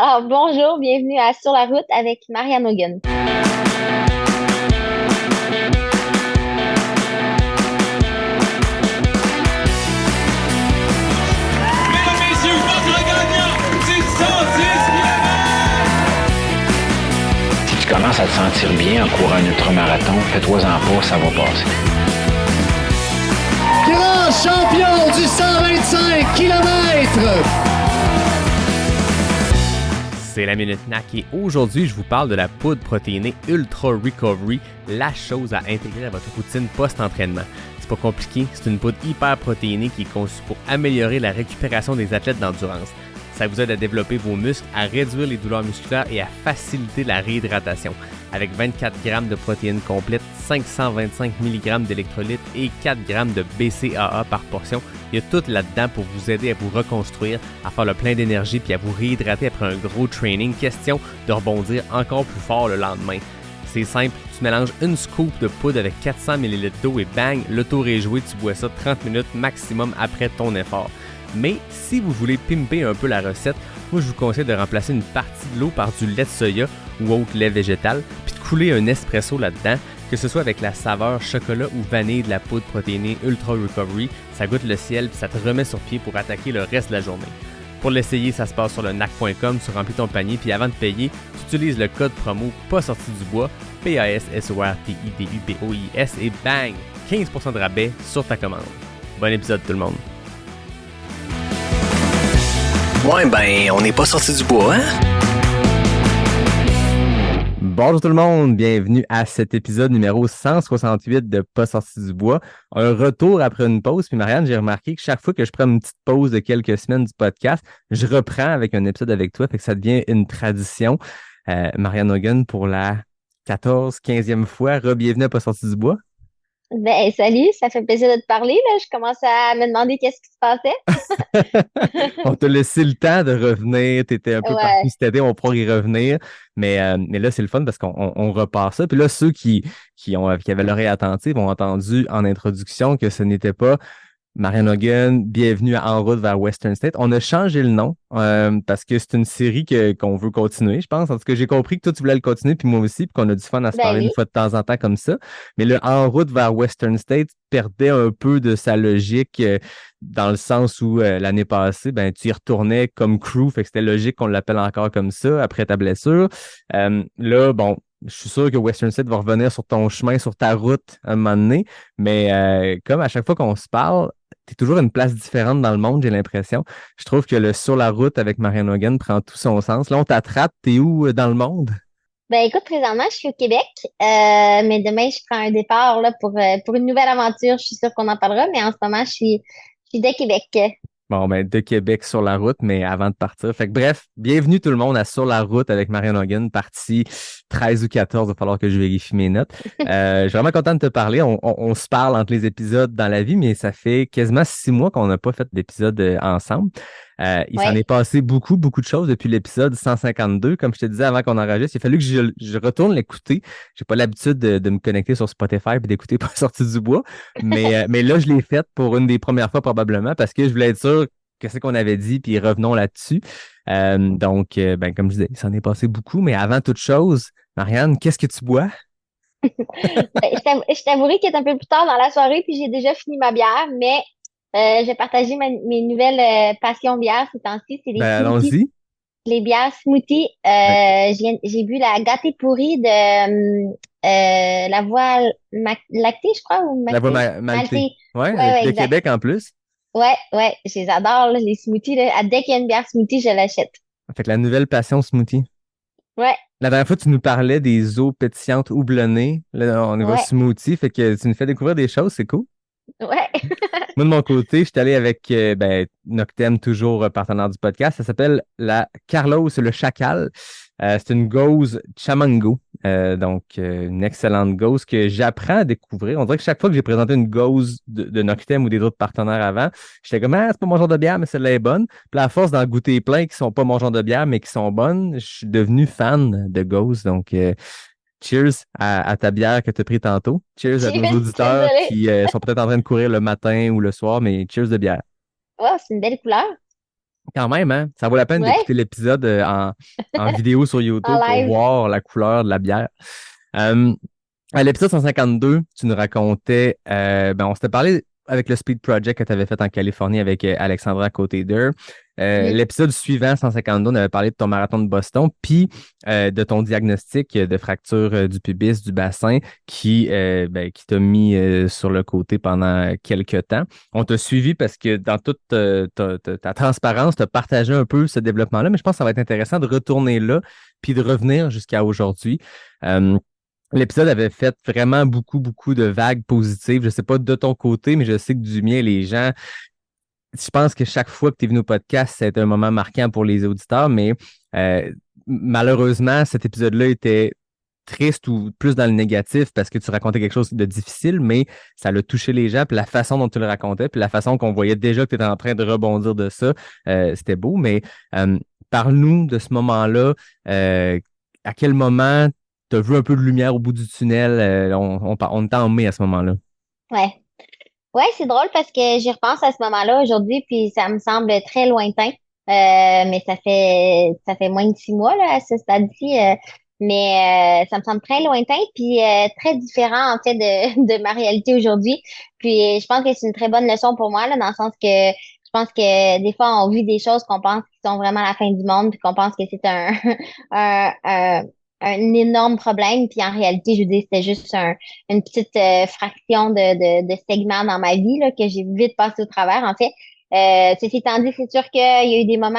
Alors, bonjour, bienvenue à Sur la route avec Marianne Hogan. Mesdames, messieurs, votre gagnant, c'est 110 km! Si tu commences à te sentir bien en courant un ultramarathon, fais-toi-en pas, ça va passer. Grand champion du 125 km! C'est la Minute NAC et aujourd'hui, je vous parle de la poudre protéinée Ultra Recovery, la chose à intégrer à votre routine post-entraînement. C'est pas compliqué, c'est une poudre hyper protéinée qui est conçue pour améliorer la récupération des athlètes d'endurance. Ça vous aide à développer vos muscles, à réduire les douleurs musculaires et à faciliter la réhydratation. Avec 24 g de protéines complètes, 525 mg d'électrolytes et 4 g de BCAA par portion, il y a tout là-dedans pour vous aider à vous reconstruire, à faire le plein d'énergie puis à vous réhydrater après un gros training. Question de rebondir encore plus fort le lendemain. C'est simple, tu mélanges une scoop de poudre avec 400 ml d'eau et bang, le tour est joué, tu bois ça 30 minutes maximum après ton effort. Mais si vous voulez pimper un peu la recette, moi je vous conseille de remplacer une partie de l'eau par du lait de soya ou autre lait végétal, puis de couler un espresso là-dedans, que ce soit avec la saveur chocolat ou vanille de la poudre protéinée Ultra Recovery, ça goûte le ciel puis ça te remet sur pied pour attaquer le reste de la journée. Pour l'essayer, ça se passe sur le nac.com, tu remplis ton panier, puis avant de payer, tu utilises le code promo pas sorti du bois, PASSORTIDUBOIS et bang, 15% de rabais sur ta commande. Bon épisode tout le monde. Ouais, ben, on n'est pas sorti du bois, hein? Bonjour tout le monde, bienvenue à cet épisode numéro 168 de Pas sorti du bois. Un retour après une pause. Puis Marianne, j'ai remarqué que chaque fois que je prends une petite pause de quelques semaines du podcast, je reprends avec un épisode avec toi, fait que ça devient une tradition. Marianne Hogan pour la 15e fois, re-bienvenue à Pas sorti du bois. Ben, salut, ça fait plaisir de te parler, là. Je commence à me demander qu'est-ce qui se passait. On t'a laissé le temps de revenir, tu étais un peu partout Ouais, cet été, on pourra y revenir, mais là c'est le fun parce qu'on repart ça. Puis là, ceux qui avaient l'oreille attentive ont entendu en introduction que ce n'était pas Marianne Hogan, bienvenue à En route vers Western State. On a changé le nom parce que c'est une série qu'on veut continuer, je pense. En tout cas, j'ai compris que toi, tu voulais le continuer, puis moi aussi, puis qu'on a du fun à se ben parler une oui. fois de temps en temps comme ça. Mais le En route vers Western State perdait un peu de sa logique dans le sens où l'année passée, ben, tu y retournais comme crew, fait que c'était logique qu'on l'appelle encore comme ça après ta blessure. Là, bon, je suis sûr que Western State va revenir sur ton chemin, sur ta route à un moment donné, mais comme à chaque fois qu'on se parle, t'es toujours une place différente dans le monde, j'ai l'impression. Je trouve que le sur la route avec Marianne Hogan prend tout son sens. Là, on t'attrape, t'es où dans le monde? Ben écoute, présentement, je suis au Québec, mais demain, je prends un départ là, pour une nouvelle aventure. Je suis sûre qu'on en parlera, mais en ce moment, je suis de Québec. Bon, ben, de Québec sur la route, mais avant de partir. Fait que bref, bienvenue tout le monde à Sur la route avec Marianne Hogan, partie 13 ou 14. Il va falloir que je vérifie mes notes. Je suis vraiment content de te parler. On se parle entre les épisodes dans la vie, mais ça fait quasiment 6 mois qu'on n'a pas fait d'épisode ensemble. Il s'en Ouais. est passé beaucoup, beaucoup de choses depuis l'épisode 152. Comme je te disais avant qu'on enregistre, il a fallu que je retourne l'écouter. J'ai pas l'habitude de me connecter sur Spotify et d'écouter Pas sorti du bois. Mais là, je l'ai fait pour une des premières fois probablement parce que je voulais être sûr que c'est qu'on avait dit, puis revenons là-dessus. Ben, comme je disais, il s'en est passé beaucoup. Mais avant toute chose, Marianne, qu'est-ce que tu bois? Ben, je t'avouerai qu'il est un peu plus tard dans la soirée, puis j'ai déjà fini ma bière, mais j'ai partagé mes nouvelles passions bières ces temps-ci. C'est les Ben, smoothies. allons-y. Les bières smoothies, j'ai bu la gâtée pourrie de la voie lactée, je crois, ou La voix maltée? maltais. Maltée. Ouais, Ouais, ouais, de exact. Québec en plus. Ouais, ouais, je les adore, là, les smoothies, là. Dès qu'il y a une bière smoothie, je l'achète. Fait que la nouvelle passion smoothie. Ouais, La dernière fois, tu nous parlais des eaux pétillantes houblonnées. Là, on y va ouais, smoothie. Fait que tu nous fais découvrir des choses, c'est cool. ouais. Moi, de mon côté, je suis allé avec Noctem, toujours partenaire du podcast. Ça s'appelle la Carlos le Chacal. C'est une gauze Chamango. Une excellente gauze que j'apprends à découvrir. On dirait que chaque fois que j'ai présenté une gauze de Noctem ou des autres partenaires avant, j'étais comme, ah, c'est pas mon genre de bière, mais celle-là est bonne. Puis à force d'en goûter plein qui sont pas mon genre de bière, mais qui sont bonnes, je suis devenu fan de gauze. Cheers à ta bière que tu as pris tantôt. Cheers à nos Cheers, auditeurs désolée. qui sont peut-être en train de courir le matin ou le soir, mais cheers de bière. Oh, c'est une belle couleur. Quand même, hein? Ça vaut la peine Ouais, d'écouter l'épisode en vidéo sur en YouTube pour live. voir la couleur de la bière. Euh, À l'épisode 152, tu nous racontais, on s'était parlé avec le Speed Project que tu avais fait en Californie avec Alexandra Côté-Deux. Mhm. L'épisode suivant, 152, on avait parlé de ton marathon de Boston, puis de ton diagnostic de fracture du pubis, du bassin, qui t'a mis sur le côté pendant quelques temps. On t'a suivi parce que dans toute ta transparence, tu as partagé un peu ce développement-là, mais je pense que ça va être intéressant de retourner là, puis de revenir jusqu'à aujourd'hui. Euh, L'épisode avait fait vraiment beaucoup, beaucoup de vagues positives. Je sais pas de ton côté, mais je sais que du mien, les gens, je pense que chaque fois que tu es venu au podcast, c'est un moment marquant pour les auditeurs, mais euh, malheureusement, cet épisode-là était triste ou plus dans le négatif parce que tu racontais quelque chose de difficile, mais ça l'a touché les gens, puis la façon dont tu le racontais, puis la façon qu'on voyait déjà que tu étais en train de rebondir de ça, c'était beau, mais euh, parle-nous de ce moment-là. À quel moment tu as vu un peu de lumière au bout du tunnel? On était en mai à ce moment-là. Ouais. Ouais, c'est drôle parce que j'y repense à ce moment-là aujourd'hui, puis ça me semble très lointain. Mais ça fait moins de 6 mois là, à ce stade-ci. Mais ça me semble très lointain, puis très différent en fait de ma réalité aujourd'hui. Puis je pense que c'est une très bonne leçon pour moi, là, dans le sens que je pense que des fois on vit des choses qu'on pense qui sont vraiment la fin du monde, puis qu'on pense que c'est un, un, un un énorme problème, puis en réalité, je veux dire, c'était juste une petite fraction de segments dans ma vie là, que j'ai vite passé au travers, en fait. Ceci étant dit, c'est sûr qu'il y a eu des moments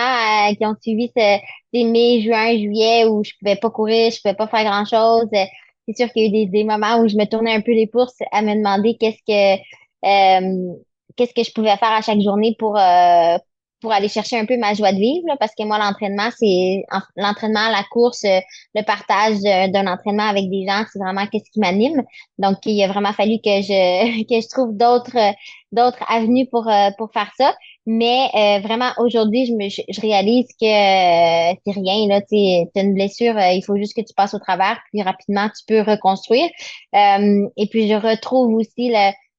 qui ont suivi ces mai, juin, juillet où je pouvais pas courir, je pouvais pas faire grand-chose. C'est sûr qu'il y a eu des moments où je me tournais un peu les pouces à me demander qu'est-ce que je pouvais faire à chaque journée pour aller chercher un peu ma joie de vivre, là, parce que moi, l'entraînement, la course, le partage d'un entraînement avec des gens, c'est vraiment qu'est-ce qui m'anime. Donc, il a vraiment fallu que je que je trouve d'autres avenues pour faire ça. Mais vraiment, aujourd'hui, je réalise que c'est rien, là, tu as une blessure, il faut juste que tu passes au travers, puis rapidement, tu peux reconstruire. Et puis, je retrouve aussi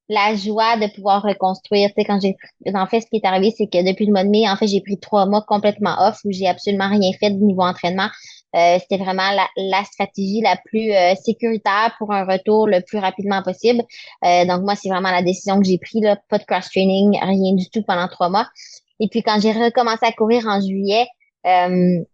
la joie de pouvoir reconstruire. Tu sais, en fait, ce qui est arrivé, c'est que depuis le mois de mai, en fait, j'ai pris 3 mois complètement off où j'ai absolument rien fait de niveau entraînement. C'était vraiment la stratégie la plus sécuritaire pour un retour le plus rapidement possible. Donc, moi, c'est vraiment la décision que j'ai prise, là. Pas de cross-training, rien du tout pendant 3 mois. Et puis, quand j'ai recommencé à courir en juillet, euh,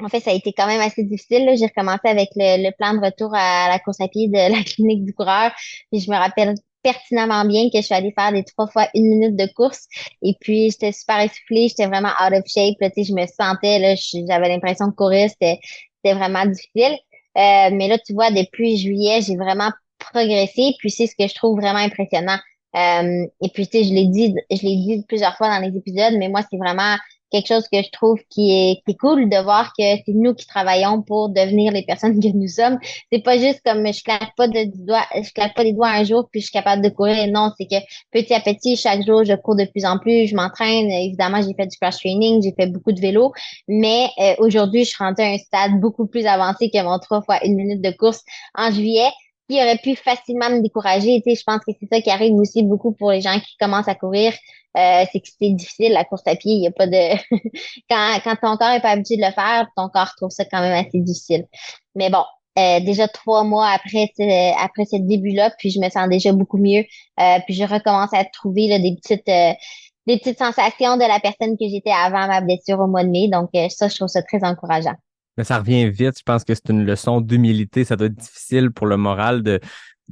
en fait, ça a été quand même assez difficile, là. J'ai recommencé avec le plan de retour à la course à pied de la clinique du coureur. Puis je me rappelle pertinemment bien que je suis allée faire des 3 fois 1 minute de course. Et puis, j'étais super essoufflée, j'étais vraiment out of shape. Là, tu sais, je me sentais, là, j'avais l'impression de courir, c'était vraiment difficile. Mais là, tu vois, depuis juillet, j'ai vraiment progressé. Puis c'est ce que je trouve vraiment impressionnant. Et puis, tu sais, je l'ai dit plusieurs fois dans les épisodes, mais moi, c'est vraiment quelque chose que je trouve qui est cool de voir que c'est nous qui travaillons pour devenir les personnes que nous sommes. C'est pas juste comme je claque pas des doigts un jour puis je suis capable de courir. Non, c'est que petit à petit, chaque jour, je cours de plus en plus, je m'entraîne. Évidemment, j'ai fait du cross-training, j'ai fait beaucoup de vélo, mais aujourd'hui, je suis rendue à un stade beaucoup plus avancé que mon 3 fois 1 minute de course en juillet qui aurait pu facilement me décourager. Tu sais, je pense que c'est ça qui arrive aussi beaucoup pour les gens qui commencent à courir. C'est que c'est difficile, la course à pied. Il y a pas de quand ton corps est pas habitué de le faire, ton corps trouve ça quand même assez difficile. Mais bon, déjà 3 mois après ce début-là, puis je me sens déjà beaucoup mieux. Puis je recommence à trouver là, des petites sensations de la personne que j'étais avant ma blessure au mois de mai. Donc ça, je trouve ça très encourageant. Mais ça revient vite. Je pense que c'est une leçon d'humilité. Ça doit être difficile pour le moral de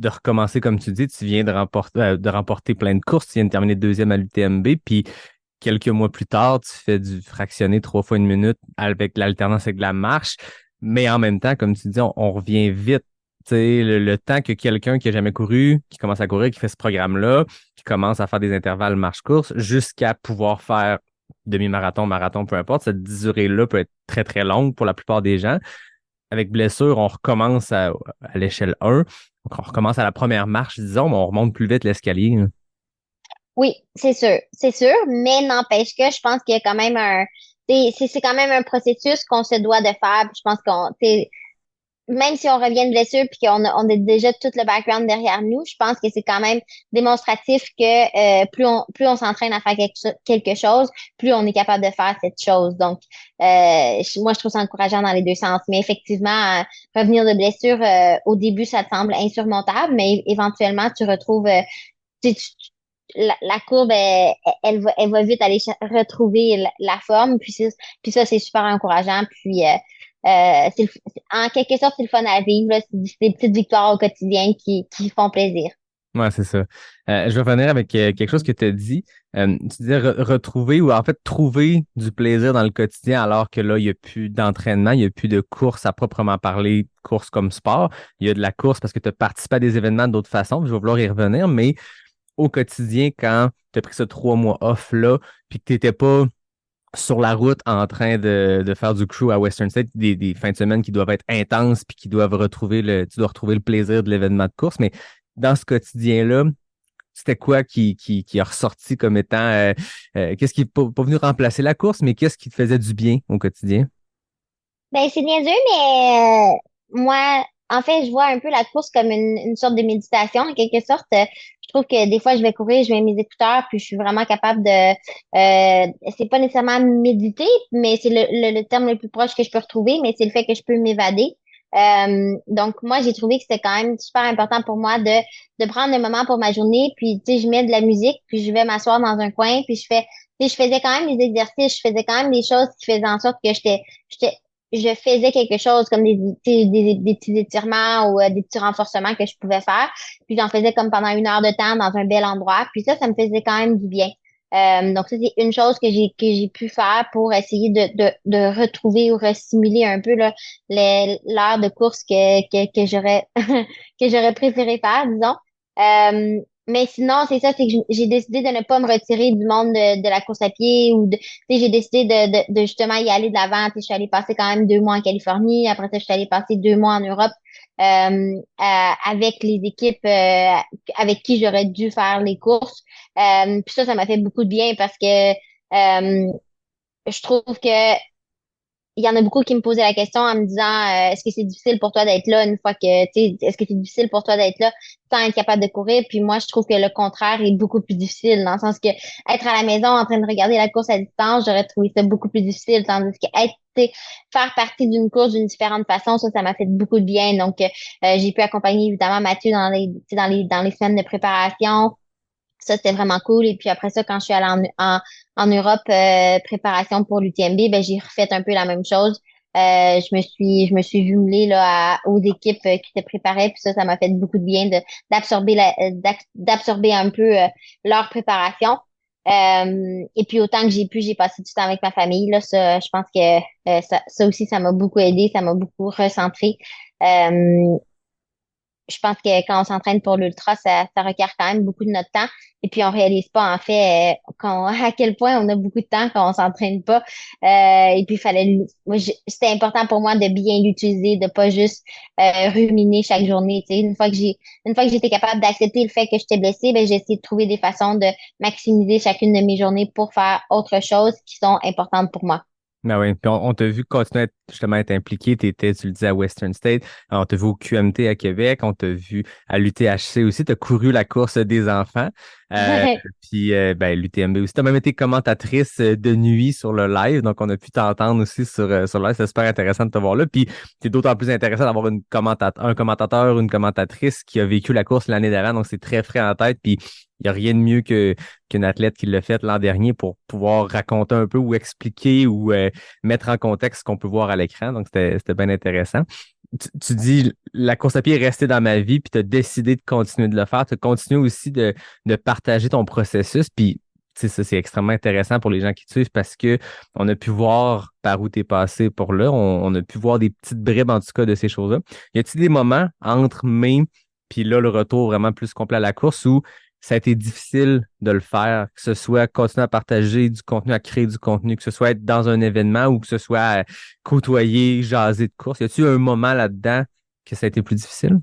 recommencer, comme tu dis. Tu viens de remporter plein de courses. Tu viens de terminer deuxième à l'UTMB. Puis quelques mois plus tard, tu fais du fractionné 3 fois 1 minute avec l'alternance avec la marche. Mais en même temps, comme tu dis, on revient vite. Tu sais, le temps que quelqu'un qui a jamais couru, qui commence à courir, qui fait ce programme-là, qui commence à faire des intervalles marche-course, jusqu'à pouvoir faire demi-marathon, marathon, peu importe, cette durée-là peut être très, très longue pour la plupart des gens. Avec blessure, on recommence à l'échelle 1. Donc, on recommence à la première marche, disons, mais on remonte plus vite l'escalier, hein. Oui, c'est sûr, mais n'empêche que je pense qu'il y a quand même c'est quand même un processus qu'on se doit de faire. Puis je pense même si on revient de blessure puis on a déjà tout le background derrière nous, je pense que c'est quand même démonstratif que plus on s'entraîne à faire quelque chose, plus on est capable de faire cette chose. Donc, moi, je trouve ça encourageant dans les deux sens. Mais effectivement, revenir de blessure, au début, ça te semble insurmontable, mais éventuellement, tu retrouves la courbe, elle va vite aller retrouver la forme. Puis ça, c'est super encourageant. Puis, en quelque sorte, c'est le fun à vivre, là. C'est des petites victoires au quotidien qui font plaisir. Ouais, c'est ça. Je vais revenir avec quelque chose que tu as dit. Tu disais retrouver ou en fait trouver du plaisir dans le quotidien alors que là, il n'y a plus d'entraînement, il n'y a plus de course à proprement parler, course comme sport. Il y a de la course parce que tu as participé à des événements d'autres façons. Je vais vouloir y revenir, mais au quotidien, quand tu as pris ce 3 mois off-là, puis que tu n'étais pas sur la route en train de faire du crew à Western State, des fins de semaine qui doivent être intenses puis qui doivent tu dois retrouver le plaisir de l'événement de course. Mais dans ce quotidien-là, c'était quoi qui a ressorti comme étant qu'est-ce qui n'est pas venu remplacer la course, mais qu'est-ce qui te faisait du bien au quotidien? Ben, c'est niaiseux, mais moi, en fait, je vois un peu la course comme une sorte de méditation, en quelque sorte. Je trouve que des fois, je vais courir, je mets mes écouteurs, puis je suis vraiment capable c'est pas nécessairement méditer, mais c'est le terme le plus proche que je peux retrouver, mais c'est le fait que je peux m'évader. Donc, moi, j'ai trouvé que c'était quand même super important pour moi de prendre un moment pour ma journée, puis, tu sais, je mets de la musique, puis je vais m'asseoir dans un coin, puis tu sais, je faisais quand même des exercices, je faisais quand même des choses qui faisaient en sorte que je faisais quelque chose comme tu sais, des petits étirements ou des petits renforcements que je pouvais faire. Puis j'en faisais comme pendant 1 heure de temps dans un bel endroit. Puis ça me faisait quand même du bien. Donc ça, c'est une chose que j'ai pu faire pour essayer de retrouver ou restimuler un peu là, l'heure de course que j'aurais que j'aurais préféré faire, disons. Mais sinon, c'est ça, c'est que j'ai décidé de ne pas me retirer du monde de la course à pied ou tu sais, j'ai décidé de justement y aller de l'avant. Tu sais, je suis allée passer quand même 2 mois en Californie. Après ça, je suis allée passer 2 mois en Europe avec les équipes avec qui j'aurais dû faire les courses. Puis ça m'a fait beaucoup de bien parce que je trouve que il y en a beaucoup qui me posaient la question en me disant est-ce que c'est difficile pour toi d'être là une fois que tu sais est-ce que c'est difficile pour toi d'être là sans être capable de courir, puis moi je trouve que le contraire est beaucoup plus difficile dans le sens que être à la maison en train de regarder la course à distance, j'aurais trouvé ça beaucoup plus difficile, tandis que tu sais, faire partie d'une course d'une différente façon, ça m'a fait beaucoup de bien. Donc j'ai pu accompagner évidemment Mathieu dans les tu sais, dans les semaines de préparation. Ça, c'était vraiment cool. Et puis après ça, quand je suis allée en Europe, préparation pour l'UTMB, ben, j'ai refait un peu la même chose. Je me suis jumelée là, aux équipes qui se préparaient. Puis ça m'a fait beaucoup de bien d'absorber un peu leur préparation. Et puis autant que j'ai pu, j'ai passé du temps avec ma famille. Là, ça, je pense que ça aussi, ça m'a beaucoup aidé, ça m'a beaucoup recentré. Euh, je pense que quand on s'entraîne pour l'ultra, ça requiert quand même beaucoup de notre temps. Et puis, on réalise pas, en fait, à quel point on a beaucoup de temps quand on s'entraîne pas. Et puis, c'était important pour moi de bien l'utiliser, de pas juste ruminer chaque journée. Tu sais, une fois que j'étais capable d'accepter le fait que j'étais blessée, ben, j'ai essayé de trouver des façons de maximiser chacune de mes journées pour faire autre chose qui sont importantes pour moi. Ben oui, puis on t'a vu continuer justement à être impliqué. Tu le disais, à Western State. On t'a vu au QMT à Québec. On t'a vu à l'UTHC aussi. Tu as couru la course des enfants. Puis ben, l'UTMB aussi. Tu as même été commentatrice de nuit sur le live. Donc, on a pu t'entendre aussi sur le live. C'est super intéressant de te voir là. Puis, c'est d'autant plus intéressant d'avoir un commentateur, une commentatrice qui a vécu la course l'année d'avant. Donc, c'est très frais en tête. Puis, il n'y a rien de mieux qu'une athlète qui l'a fait l'an dernier pour pouvoir raconter un peu ou expliquer ou mettre en contexte ce qu'on peut voir à l'écran. Donc, c'était bien intéressant. Tu dis, la course à pied est restée dans ma vie, puis tu as décidé de continuer de le faire. Tu as continué aussi de partager ton processus. Puis, tu sais, ça, c'est extrêmement intéressant pour les gens qui te suivent parce que on a pu voir par où tu es passé pour là. On a pu voir des petites bribes, en tout cas, de ces choses-là. Y a-t-il des moments entre mai puis là, le retour vraiment plus complet à la course où ça a été difficile de le faire, que ce soit continuer à partager du contenu, à créer du contenu, que ce soit être dans un événement ou que ce soit côtoyer, jaser de course. Y a-t-il un moment là-dedans que ça a été plus difficile?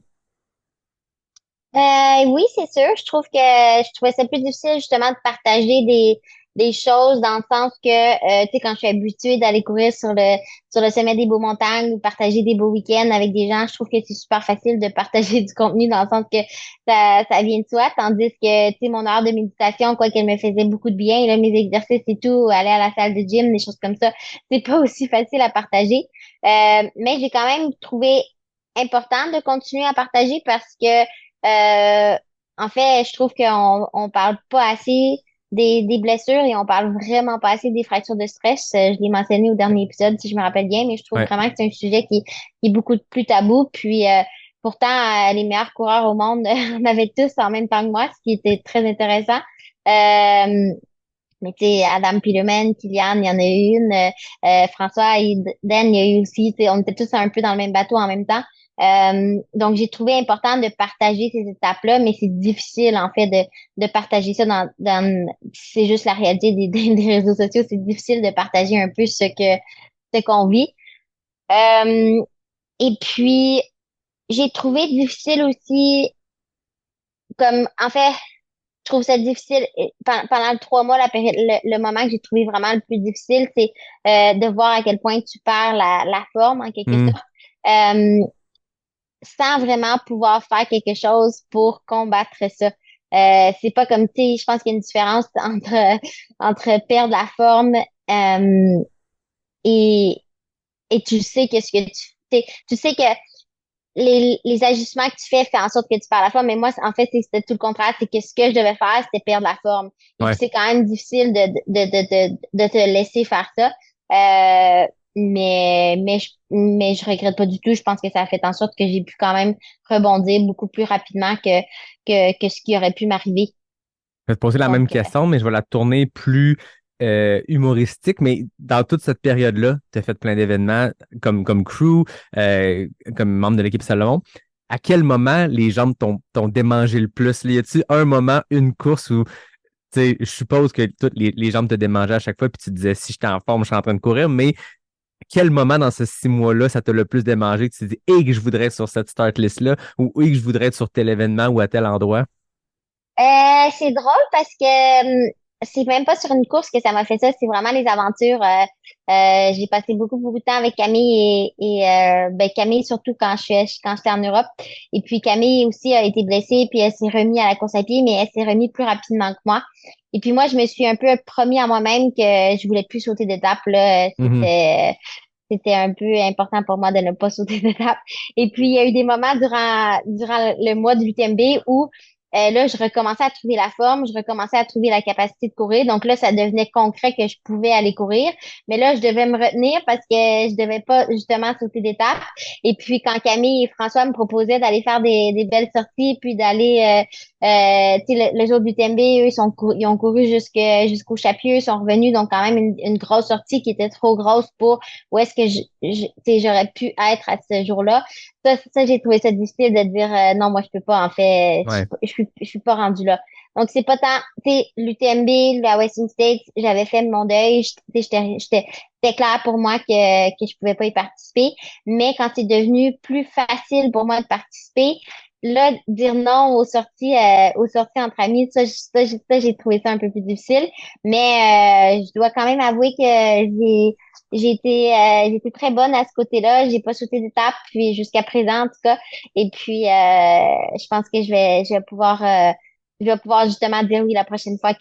Oui, c'est sûr. Je trouvais ça plus difficile justement de partager des choses dans le sens que, tu sais, quand je suis habituée d'aller courir sur le sommet des beaux montagnes ou partager des beaux week-ends avec des gens, je trouve que c'est super facile de partager du contenu dans le sens que ça vient de soi, tandis que, tu sais, mon heure de méditation, quoi qu'elle me faisait beaucoup de bien, là, mes exercices et tout, aller à la salle de gym, des choses comme ça, c'est pas aussi facile à partager. Mais j'ai quand même trouvé important de continuer à partager parce que, en fait, je trouve qu'on parle pas assez des blessures et on parle vraiment pas assez des fractures de stress. Je l'ai mentionné au dernier épisode, si je me rappelle bien, mais je trouve Ouais. vraiment que c'est un sujet qui est beaucoup plus tabou. Puis, pourtant, les meilleurs coureurs au monde en avaient tous en même temps que moi, ce qui était très intéressant. Mais tu sais, Adam Peterman, Kylian, il y en a eu une, François et Dan, il y a eu aussi, tu sais, on était tous un peu dans le même bateau en même temps. Donc, j'ai trouvé important de partager ces étapes-là, mais c'est difficile, en fait, de partager ça c'est juste la réalité des réseaux sociaux. C'est difficile de partager un peu ce qu'on vit. Euh, et puis, j'ai trouvé difficile aussi, comme, en fait, je trouve ça difficile. Pendant le 3 mois, la période, le moment que j'ai trouvé vraiment le plus difficile, c'est de voir à quel point tu perds la forme, en quelque Hmm. sorte, euh, sans vraiment pouvoir faire quelque chose pour combattre ça. C'est pas comme, tu sais, je pense qu'il y a une différence entre perdre la forme et, et tu sais que ce que tu sais que les ajustements que tu fais en sorte que tu perds la forme. Mais moi, en fait, c'était tout le contraire. C'est que ce que je devais faire, c'était perdre la forme. Et puis, Ouais. c'est quand même difficile de te laisser faire ça. Mais je regrette pas du tout. Je pense que ça a fait en sorte que j'ai pu quand même rebondir beaucoup plus rapidement que ce qui aurait pu m'arriver. Je vais te poser la Donc, même question, mais je vais la tourner plus humoristique. Mais dans toute cette période-là, tu as fait plein d'événements comme crew, comme membre de l'équipe Salomon. À quel moment les jambes t'ont démangé le plus? Y a-t-il un moment, une course où, tu sais, je suppose que toutes les jambes te démangeaient à chaque fois, puis tu te disais, si j'étais en forme, je suis en train de courir, mais quel moment dans ces 6 mois-là, ça t'a le plus démangé? Tu te dis, et que je voudrais être sur cette start list-là, ou et que je voudrais être sur tel événement ou à tel endroit? C'est drôle parce que c'est même pas sur une course que ça m'a fait ça, c'est vraiment les aventures. J'ai passé beaucoup de temps avec Camille ben Camille surtout quand j'étais en Europe. Et puis Camille aussi a été blessée, puis elle s'est remise à la course à pied, mais elle s'est remise plus rapidement que moi. Et puis moi, je me suis un peu promis à moi-même que je voulais plus sauter d'étape, là. Mhm. C'était un peu important pour moi de ne pas sauter d'étape. Et puis, il y a eu des moments durant le mois de l'UTMB où là, je recommençais à trouver la forme, je recommençais à trouver la capacité de courir. Donc là, ça devenait concret que je pouvais aller courir. Mais là, je devais me retenir parce que je devais pas justement sauter d'étape. Et puis, quand Camille et François me proposaient d'aller faire des belles sorties, puis d'aller, tu sais, le jour du TMB, eux, ils ont couru jusqu'au Chapieux, ils sont revenus. Donc, quand même, une grosse sortie qui était trop grosse pour où est-ce que tu sais, j'aurais pu être à ce jour-là. Ça, j'ai trouvé ça difficile de dire non, moi je peux pas, en fait, Ouais. je suis pas rendue là. Donc c'est pas tant, tu sais, l'UTMB, la Western States, j'avais fait mon deuil, tu sais, c'était clair pour moi que je pouvais pas y participer. Mais quand c'est devenu plus facile pour moi de participer, là, dire non aux sorties entre amis, j'ai trouvé ça un peu plus difficile. Mais je dois quand même avouer que j'ai été très bonne à ce côté-là. J'ai pas sauté d'étape, puis jusqu'à présent, en tout cas. Et puis, je pense que je vais pouvoir justement dire oui la prochaine fois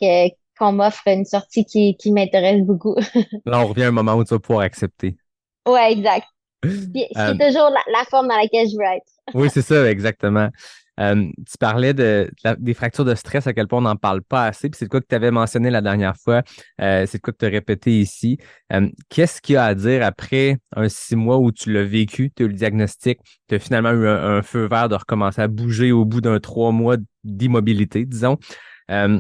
qu'on m'offre une sortie qui m'intéresse beaucoup. Là, on revient à un moment où tu vas pouvoir accepter. Ouais, exact. Ce qui Euh, est toujours la forme dans laquelle je veux être. oui, c'est ça, exactement. Tu parlais des fractures de stress, à quel point on n'en parle pas assez, puis c'est de quoi que tu avais mentionné la dernière fois, c'est de quoi que tu as répété ici. Qu'est-ce qu'il y a à dire après un 6 mois où tu l'as vécu, tu as eu le diagnostic, tu as finalement eu un feu vert de recommencer à bouger au bout d'un 3 mois d'immobilité, disons. Euh,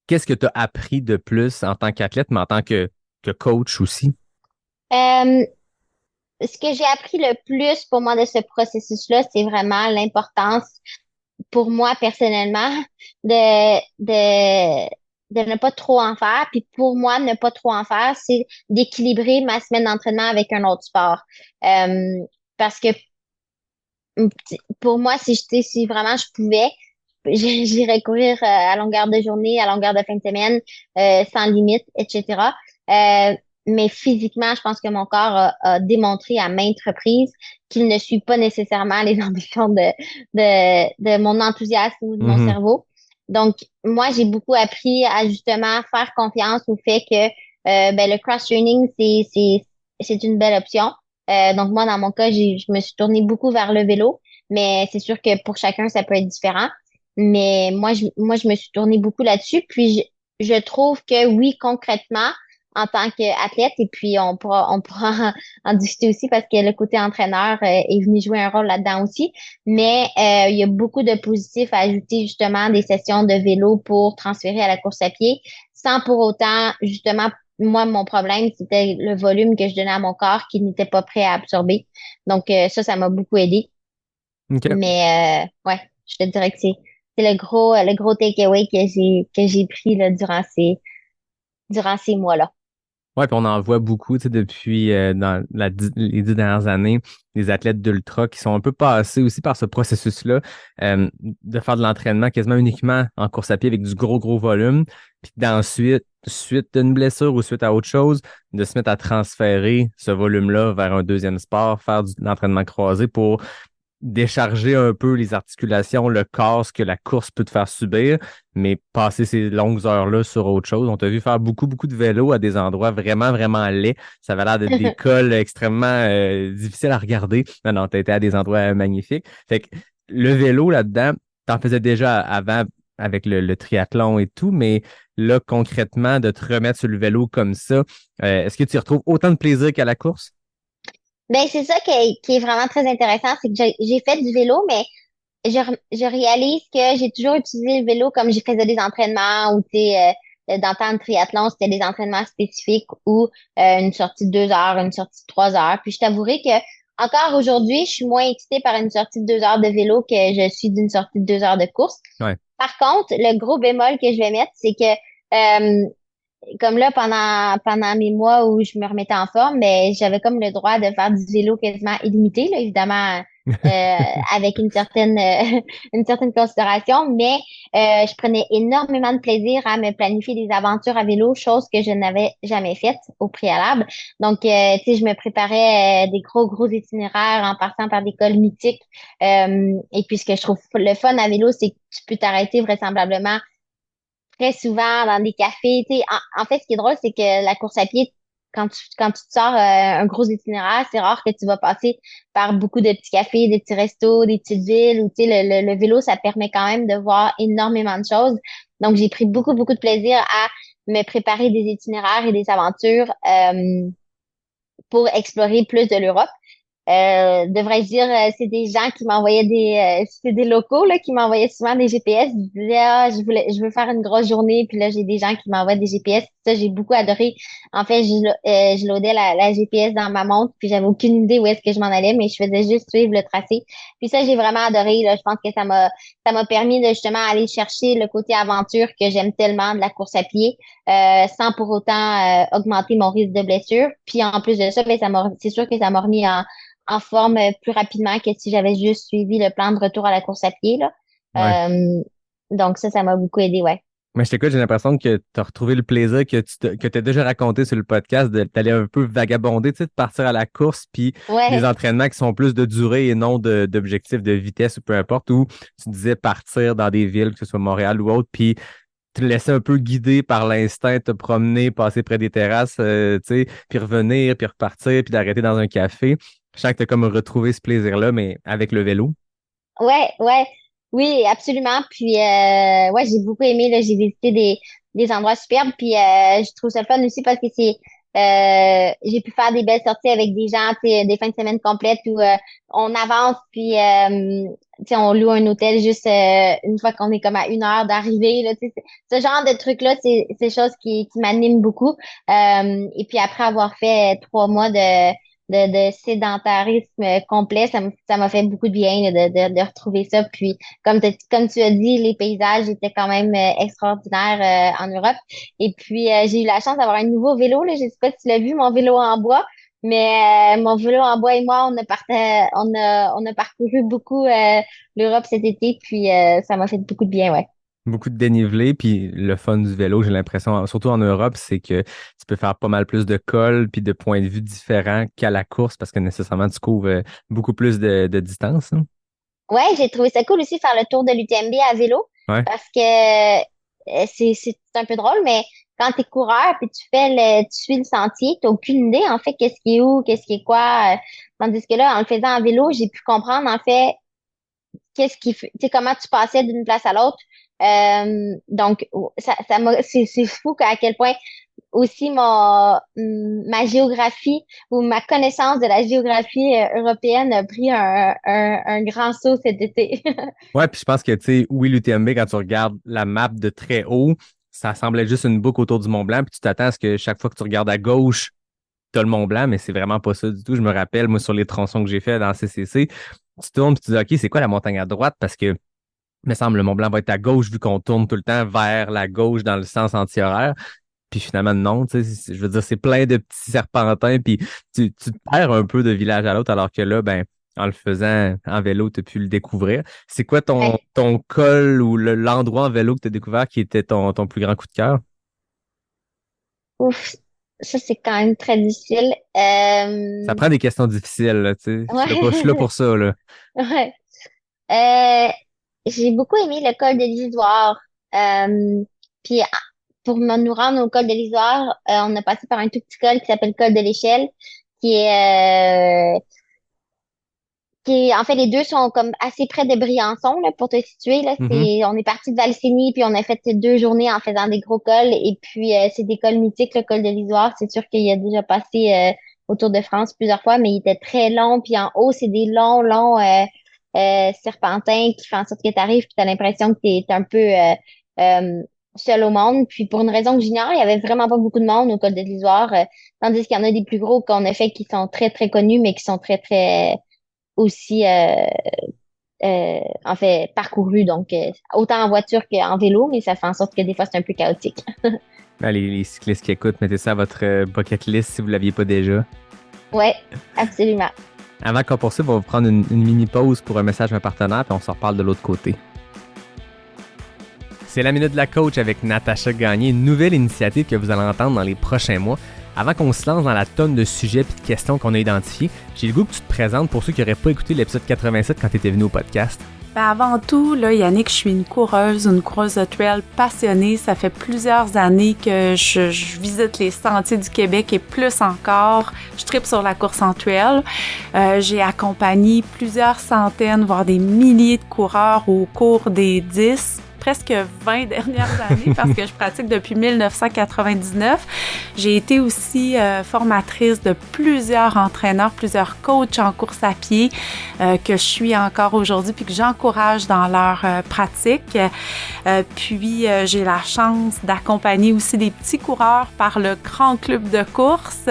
Qu'est-ce que tu as appris de plus en tant qu'athlète, mais en tant que coach aussi? Euh, Ce que j'ai appris le plus pour moi de ce processus-là, c'est vraiment l'importance pour moi personnellement de, de, de ne pas trop en faire. Puis pour moi, ne pas trop en faire, c'est d'équilibrer ma semaine d'entraînement avec un autre sport. Parce que pour moi, si vraiment je pouvais, j'irais courir à longueur de journée, à longueur de fin de semaine, sans limite, etc. Euh, mais physiquement, je pense que mon corps a démontré à maintes reprises qu'il ne suit pas nécessairement les ambitions de mon enthousiasme ou de mon Mhm. cerveau. Donc, moi, j'ai beaucoup appris à justement faire confiance au fait que ben, le cross-training, c'est une belle option. Donc, moi, dans mon cas, je me suis tournée beaucoup vers le vélo, mais c'est sûr que pour chacun, ça peut être différent. Mais moi, je me suis tournée beaucoup là-dessus. Puis, je trouve que oui, concrètement, en tant qu'athlète, et puis on pourra en discuter aussi parce que le côté entraîneur est venu jouer un rôle là-dedans aussi. Mais il y a beaucoup de positifs à ajouter justement des sessions de vélo pour transférer à la course à pied, sans pour autant, justement, moi, mon problème, c'était le volume que je donnais à mon corps qui n'était pas prêt à absorber. Donc, ça m'a beaucoup aidé. OK. Mais ouais, je te dirais que c'est le gros takeaway que j'ai pris là, durant ces mois-là. Ouais, puis on en voit beaucoup, tu sais, depuis dans les 10 dernières années, des athlètes d'ultra qui sont un peu passés aussi par ce processus-là, de faire de l'entraînement quasiment uniquement en course à pied avec du gros volume, puis d'ensuite, suite d'une blessure ou suite à autre chose, de se mettre à transférer ce volume-là vers un deuxième sport, faire de l'entraînement croisé pour décharger un peu les articulations, le corps, ce que la course peut te faire subir, mais passer ces longues heures-là sur autre chose. On t'a vu faire beaucoup de vélo à des endroits vraiment laids. Ça avait l'air d'être des cols extrêmement difficiles à regarder. Non, t'as été à des endroits magnifiques. Fait que le vélo là-dedans, t'en faisais déjà avant avec le triathlon et tout, mais là, concrètement, de te remettre sur le vélo comme ça, est-ce que tu y retrouves autant de plaisir qu'à la course? Ben, c'est ça qui est vraiment très intéressant, c'est que j'ai fait du vélo, mais je réalise que j'ai toujours utilisé le vélo comme je faisais des entraînements ou, tu sais, dans le temps de triathlon, c'était des entraînements spécifiques ou une sortie de 2 heures, une sortie de 3 heures. Puis je t'avouerai que encore aujourd'hui, je suis moins excitée par une sortie de 2 heures de vélo que je suis d'une sortie de 2 heures de course. Ouais. Par contre, le gros bémol que je vais mettre, c'est que comme là, pendant mes mois où je me remettais en forme, mais j'avais comme le droit de faire du vélo quasiment illimité, là, évidemment, avec une certaine considération, mais je prenais énormément de plaisir à me planifier des aventures à vélo, chose que je n'avais jamais faite au préalable. Donc, tu sais, je me préparais des gros itinéraires en passant par des cols mythiques. Et puis, ce que je trouve le fun à vélo, c'est que tu peux t'arrêter vraisemblablement très souvent dans des cafés. Tu sais, en fait, ce qui est drôle, c'est que la course à pied, quand tu te sors un gros itinéraire, c'est rare que tu vas passer par beaucoup de petits cafés, des petits restos, des petites villes. Ou tu sais, le vélo, ça permet quand même de voir énormément de choses. Donc, j'ai pris beaucoup de plaisir à me préparer des itinéraires et des aventures pour explorer plus de l'Europe. Devrais-je dire, c'est des gens qui m'envoyaient c'est des locaux là, qui m'envoyaient souvent des GPS. Ils disaient, ah, je veux faire une grosse journée. Puis là, j'ai des gens qui m'envoient des GPS. Ça, j'ai beaucoup adoré. En fait, je loadais la GPS dans ma montre, puis j'avais aucune idée où est-ce que je m'en allais, mais je faisais juste suivre le tracé. Puis ça, j'ai vraiment adoré. Là, je pense que ça m'a permis de justement aller chercher le côté aventure que j'aime tellement de la course à pied, sans pour autant augmenter mon risque de blessure. Puis en plus de ça, ben, c'est sûr que ça m'a remis en forme plus rapidement que si j'avais juste suivi le plan de retour à la course à pied, là. Ouais. Donc ça m'a beaucoup aidé, ouais. Mais je t'écoute, j'ai l'impression que tu as retrouvé le plaisir que tu as déjà raconté sur le podcast d'aller un peu vagabonder, tu sais, de partir à la course, puis des Ouais, entraînements qui sont plus de durée et non d'objectifs de vitesse ou peu importe, où tu disais partir dans des villes, que ce soit Montréal ou autre, puis te laisser un peu guider par l'instinct, te promener, passer près des terrasses, tu sais, puis revenir, puis repartir, puis d'arrêter dans un café. Je sens que tu as comme retrouvé ce plaisir-là, mais avec le vélo. ouais. Oui, absolument. Puis ouais, j'ai beaucoup aimé, là, j'ai visité des endroits superbes. Puis je trouve ça fun aussi parce que j'ai pu faire des belles sorties avec des gens, tu sais, des fins de semaine complètes où on avance puis tu sais, on loue un hôtel juste une fois qu'on est comme à 1 heure d'arriver. Là, tu sais, ce genre de trucs-là, c'est des choses qui m'animent beaucoup. Et puis après avoir fait 3 mois de sédentarisme complet, ça m'a fait beaucoup de bien là, de retrouver ça. Puis, comme tu as dit, les paysages étaient quand même extraordinaires en Europe. Et puis, j'ai eu la chance d'avoir un nouveau vélo. Là. Je sais pas si tu l'as vu, mon vélo en bois. Mais mon vélo en bois et moi, on a parcouru beaucoup l'Europe cet été, puis ça m'a fait beaucoup de bien, ouais. Beaucoup de dénivelé, puis le fun du vélo, j'ai l'impression, surtout en Europe, c'est que tu peux faire pas mal plus de cols puis de points de vue différents qu'à la course parce que nécessairement tu couvres beaucoup plus de distance, hein. Ouais, j'ai trouvé ça cool aussi faire le tour de l'UTMB à vélo Ouais. parce que c'est un peu drôle, mais quand t'es coureur puis tu suis le sentier, t'as aucune idée en fait qu'est-ce qui est où, qu'est-ce qui est quoi. Tandis que là, en le faisant en vélo, j'ai pu comprendre en fait tu sais, comment tu passais d'une place à l'autre. Donc, c'est fou à quel point aussi ma géographie ou ma connaissance de la géographie européenne a pris un grand saut cet été. Ouais, puis je pense que, tu sais, oui, l'UTMB, quand tu regardes la map de très haut, ça semblait juste une boucle autour du Mont Blanc, puis tu t'attends à ce que chaque fois que tu regardes à gauche, tu as le Mont Blanc, mais c'est vraiment pas ça du tout. Je me rappelle, moi, sur les tronçons que j'ai fait dans CCC, tu tournes, puis tu dis, OK, c'est quoi la montagne à droite? Parce que, il me semble, le Mont Blanc va être à gauche vu qu'on tourne tout le temps vers la gauche dans le sens anti-horaire. Puis finalement, non, tu sais, je veux dire, c'est plein de petits serpentins, puis tu te perds un peu de village à l'autre, alors que là, ben, en le faisant en vélo, tu as pu le découvrir. C'est quoi Ouais. ton col ou l'endroit en vélo que tu as découvert qui était ton plus grand coup de cœur? Ouf, ça c'est quand même très difficile. Ça prend des questions difficiles, là, tu sais. Je suis là Ouais. pour ça, là. Ouais. Euh, j'ai beaucoup aimé le col de l'Isoire. Puis pour nous rendre au col de l'Isoire, on a passé par un tout petit col qui s'appelle le col de l'Échelle, qui est en fait les deux sont comme assez près de Briançon là, pour te situer là. Mhm. On est parti de Valsénie puis on a fait 2 journées en faisant des gros cols et puis c'est des cols mythiques le col de l'Isoire. C'est sûr qu'il a déjà passé au Tour de France plusieurs fois, mais il était très long puis en haut c'est des longs serpentins qui font en sorte que tu arrives puis t'as l'impression que t'es un peu euh, seul au monde. Puis pour une raison que j'ignore, il y avait vraiment pas beaucoup de monde au col de l'Isoire, tandis qu'il y en a des plus gros qu'on a fait qui sont très très connus mais qui sont très très aussi en fait parcouru, donc autant en voiture qu'en vélo, mais ça fait en sorte que des fois c'est un peu chaotique. Ben, les cyclistes qui écoutent, mettez ça à votre bucket list si vous ne l'aviez pas déjà. Ouais, absolument. Avant qu'on poursuive, on va prendre une mini pause pour un message à un partenaire, puis on s'en reparle de l'autre côté. C'est la Minute de la Coach avec Natacha Gagné, une nouvelle initiative que vous allez entendre dans les prochains mois. Avant qu'on se lance dans la tonne de sujets et de questions qu'on a identifiés, j'ai le goût que tu te présentes pour ceux qui n'auraient pas écouté l'épisode 87 quand tu étais venu au podcast. Ben avant tout, là, Yannick, je suis une coureuse de trail passionnée. Ça fait plusieurs années que je visite les sentiers du Québec et plus encore, je tripe sur la course en trail. J'ai accompagné plusieurs centaines, voire des milliers de coureurs au cours des presque 20 dernières années parce que je pratique depuis 1999. J'ai été aussi formatrice de plusieurs entraîneurs, plusieurs coachs en course à pied que je suis encore aujourd'hui puis que j'encourage dans leur pratique. Puis j'ai la chance d'accompagner aussi des petits coureurs par le grand club de course.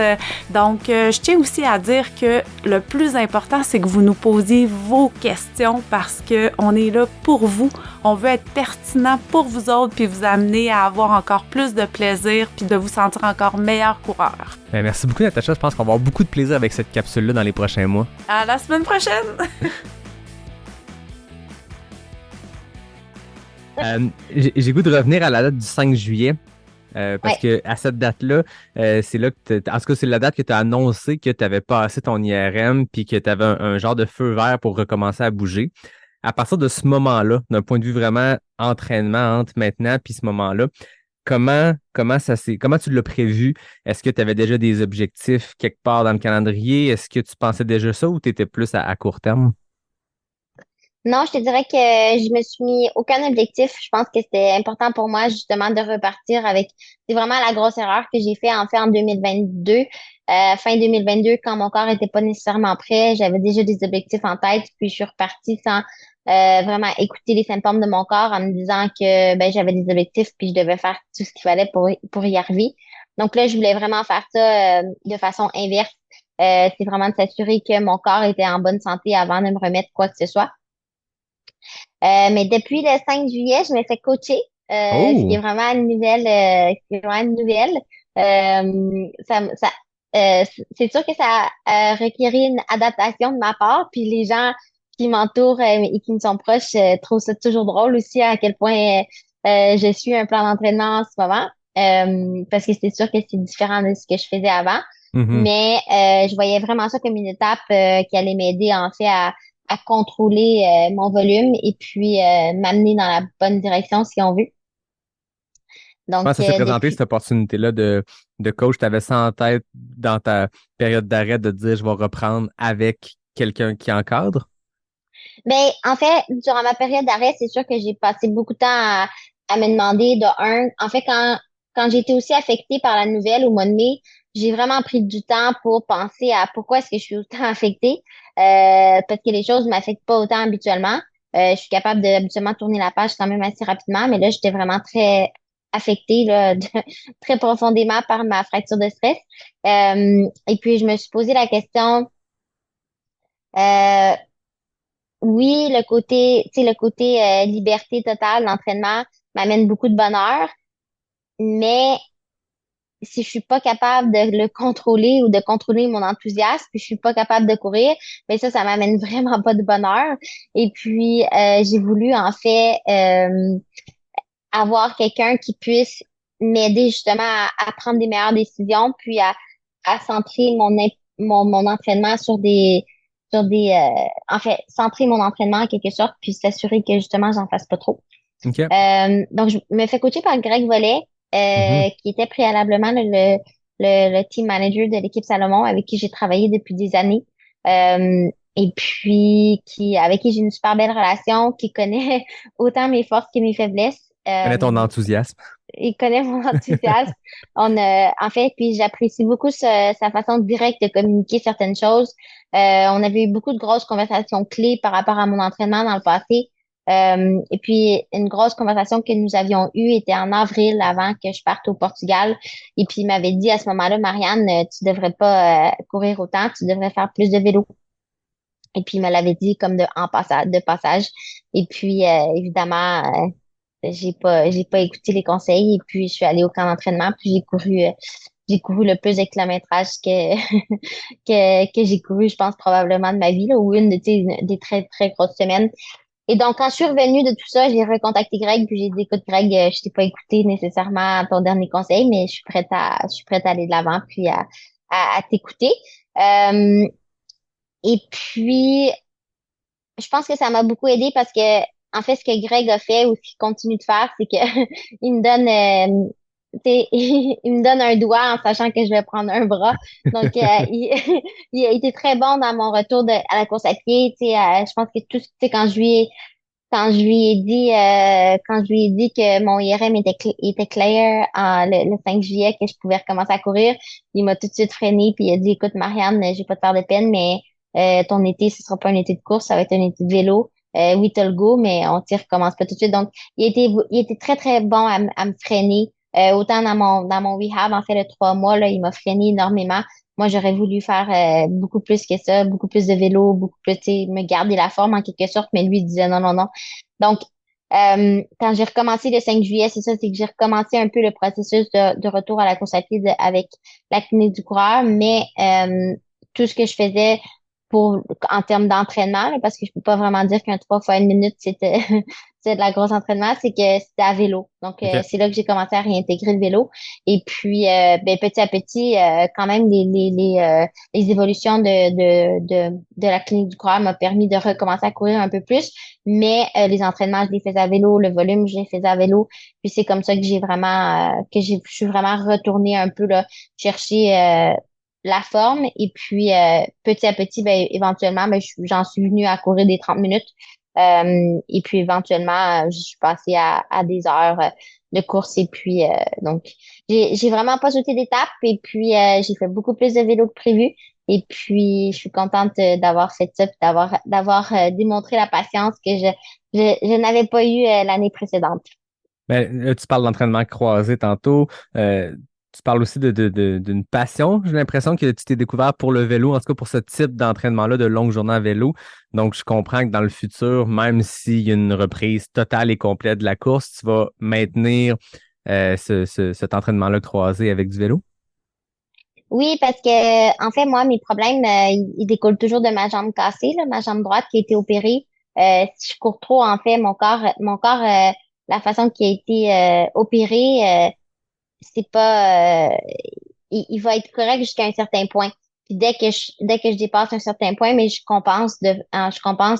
Donc je tiens aussi à dire que le plus important, c'est que vous nous posiez vos questions parce que on est là pour vous. On veut être pertinent pour vous autres puis vous amener à avoir encore plus de plaisir puis de vous sentir encore meilleur coureur. Ben, merci beaucoup, Natacha. Je pense qu'on va avoir beaucoup de plaisir avec cette capsule-là dans les prochains mois. À la semaine prochaine! J'ai goût de revenir à la date du 5 juillet. Parce que à cette date-là, c'est là que en tout cas, c'est la date que tu as annoncé que tu avais passé ton IRM puis que tu avais un genre de feu vert pour recommencer à bouger. À partir de ce moment-là, d'un point de vue vraiment entraînement entre maintenant puis ce moment-là, comment tu l'as prévu? Est-ce que tu avais déjà des objectifs quelque part dans le calendrier? Est-ce que tu pensais déjà ça ou tu étais plus à court terme? Non, je te dirais que je me suis mis aucun objectif. Je pense que c'était important pour moi justement de repartir avec. C'est vraiment la grosse erreur que j'ai fait en 2022. Fin 2022, quand mon corps était pas nécessairement prêt, j'avais déjà des objectifs en tête, puis je suis repartie sans vraiment écouter les symptômes de mon corps en me disant que ben j'avais des objectifs puis je devais faire tout ce qu'il fallait pour y arriver. Donc là, je voulais vraiment faire ça de façon inverse. C'est vraiment de s'assurer que mon corps était en bonne santé avant de me remettre quoi que ce soit. Mais depuis le 5 juillet, je me fais coacher, ce qui est Oh! vraiment une nouvelle, ce qui est vraiment une nouvelle. Ça, c'est sûr que ça requérait une adaptation de ma part, puis les gens qui m'entourent et qui me sont proches trouvent ça toujours drôle aussi à quel point je suis un plan d'entraînement en ce moment, parce que c'est sûr que c'est différent de ce que je faisais avant, Mhm. mais je voyais vraiment ça comme une étape qui allait m'aider en fait à contrôler mon volume et puis m'amener dans la bonne direction si on veut. Donc Comment ça s'est présenté, cette depuis opportunité-là de coach? Tu avais ça en tête dans ta période d'arrêt de dire je vais reprendre avec quelqu'un qui encadre? Ben, en fait, durant ma période d'arrêt, c'est sûr que j'ai passé beaucoup de temps à me demander en fait, quand j'ai été aussi affectée par la nouvelle au mois de mai, j'ai vraiment pris du temps pour penser à pourquoi est-ce que je suis autant affectée, parce que les choses m'affectent pas autant habituellement. Je suis capable de habituellement tourner la page quand même assez rapidement, mais là, j'étais vraiment très affectée, là, très profondément par ma fracture de stress. Et puis, je me suis posé la question, euh, oui, tu sais, le côté liberté totale d'entraînement m'amène beaucoup de bonheur, mais si je suis pas capable de le contrôler ou de contrôler mon enthousiasme, puis je suis pas capable de courir, mais ça m'amène vraiment pas de bonheur. Et puis, j'ai voulu en fait avoir quelqu'un qui puisse m'aider justement à prendre des meilleures décisions, puis à centrer mon entraînement en fait, centrer mon entraînement en quelque sorte, puis s'assurer que justement j'en fasse pas trop. OK. Donc, je me fais coacher par Greg Vollet, Mhm. qui était préalablement le team manager de l'équipe Salomon, avec qui j'ai travaillé depuis des années. Et puis, avec qui j'ai une super belle relation, qui connaît autant mes forces que mes faiblesses. Connais ton enthousiasme. Il connaît mon enthousiasme. En fait, puis j'apprécie beaucoup sa façon directe de communiquer certaines choses. On avait eu beaucoup de grosses conversations clés par rapport à mon entraînement dans le passé. Et puis, une grosse conversation que nous avions eue était en avril avant que je parte au Portugal. Et puis, il m'avait dit à ce moment-là, Marianne, tu devrais pas courir autant, tu devrais faire plus de vélo. Et puis, il me l'avait dit comme de passage. Et puis, évidemment, j'ai pas écouté les conseils. Et puis, je suis allée au camp d'entraînement. Puis, j'ai couru le plus de kilométrage que j'ai couru, je pense, probablement de ma vie, là, ou une de, tu sais, des très, très grosses semaines. Et donc, quand je suis revenue de tout ça, j'ai recontacté Greg, puis j'ai dit, écoute, Greg, je t'ai pas écouté nécessairement ton dernier conseil, mais je suis prête à aller de l'avant, puis à t'écouter. Euh, et puis, je pense que ça m'a beaucoup aidé parce que, en fait, ce que Greg a fait ou ce qu'il continue de faire, c'est que il me donne, tu sais, il me donne un doigt en sachant que je vais prendre un bras. Donc, il a été très bon dans mon retour à la course à pied. Tu sais, je pense que tout, tu sais, quand je lui ai dit que mon IRM était clair le 5 juillet, que je pouvais recommencer à courir, il m'a tout de suite freiné puis il a dit, écoute, Marianne, je vais pas te faire de peine, mais ton été, ce sera pas un été de course, ça va être un été de vélo. Oui, t'as le go, mais on t'y recommence pas tout de suite. Donc, il était très, très bon à me freiner. Autant dans mon rehab, en fait, le 3 mois, là, il m'a freiné énormément. Moi, j'aurais voulu faire beaucoup plus que ça, beaucoup plus de vélo, beaucoup plus, tu sais, me garder la forme en quelque sorte, mais lui, il disait non, non, non. Donc, quand j'ai recommencé le 5 juillet, c'est ça, c'est que j'ai recommencé un peu le processus de retour à la course à pied avec la clinique du coureur, mais tout ce que je faisais en termes d'entraînement, là, parce que je peux pas vraiment dire qu'un 3 fois 1 minute, c'était c'est de la grosse entraînement, c'est que c'était à vélo. Donc, OK. c'est là que j'ai commencé à réintégrer le vélo. Et puis, ben, petit à petit, quand même, les évolutions de la clinique du coureur m'a permis de recommencer à courir un peu plus. Mais les entraînements, je les faisais à vélo, le volume, je les faisais à vélo. Puis c'est comme ça que je suis vraiment retournée un peu là, chercher la forme. Et puis petit à petit, ben, éventuellement, ben, j'en suis venue à courir des 30 minutes. Et puis éventuellement, je suis passée à des heures de course. Et puis donc, j'ai vraiment pas sauté d'étape. Et puis j'ai fait beaucoup plus de vélo que prévu. Et puis, je suis contente d'avoir fait ça, puis d'avoir démontré la patience que je n'avais pas eu l'année précédente. Ben, là, tu parles d'entraînement croisé tantôt. Tu parles aussi d'une passion. J'ai l'impression que tu t'es découvert pour le vélo, en tout cas pour ce type d'entraînement-là, de longue journée à vélo. Donc, je comprends que dans le futur, même s'il y a une reprise totale et complète de la course, tu vas maintenir cet entraînement-là croisé avec du vélo? Oui, parce que en fait, moi, mes problèmes, ils découlent toujours de ma jambe cassée, là, ma jambe droite qui a été opérée. Si je cours trop, en fait, mon corps, la façon qu'il a été opéré, c'est pas, il va être correct jusqu'à un certain point. Puis dès que je dépasse un certain point, mais je compense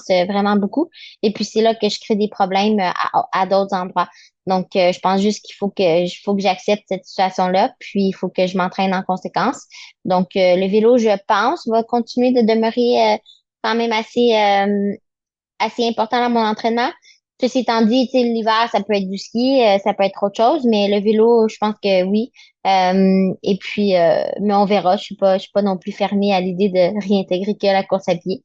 vraiment beaucoup. Et puis c'est là que je crée des problèmes à d'autres endroits. Donc, je pense juste qu'il faut que j'accepte cette situation-là, puis il faut que je m'entraîne en conséquence. Donc, le vélo, je pense, va continuer de demeurer quand même assez important dans mon entraînement. Ceci étant dit, tu sais, l'hiver, ça peut être du ski, ça peut être autre chose, mais le vélo, je pense que oui. Et puis, mais on verra. Je suis pas non plus fermée à l'idée de réintégrer que la course à pied.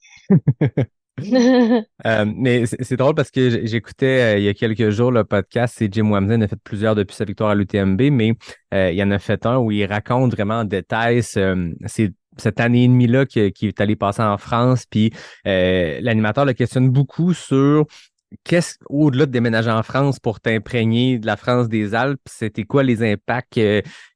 Mais c'est drôle parce que j'écoutais il y a quelques jours le podcast, c'est Jim Wamsley, il en a fait plusieurs depuis sa victoire à l'UTMB, mais il en a fait un où il raconte vraiment en détail cette année et demie-là qui est allé passer en France, puis l'animateur le questionne beaucoup sur au-delà de déménager en France pour t'imprégner de la France des Alpes, c'était quoi les impacts,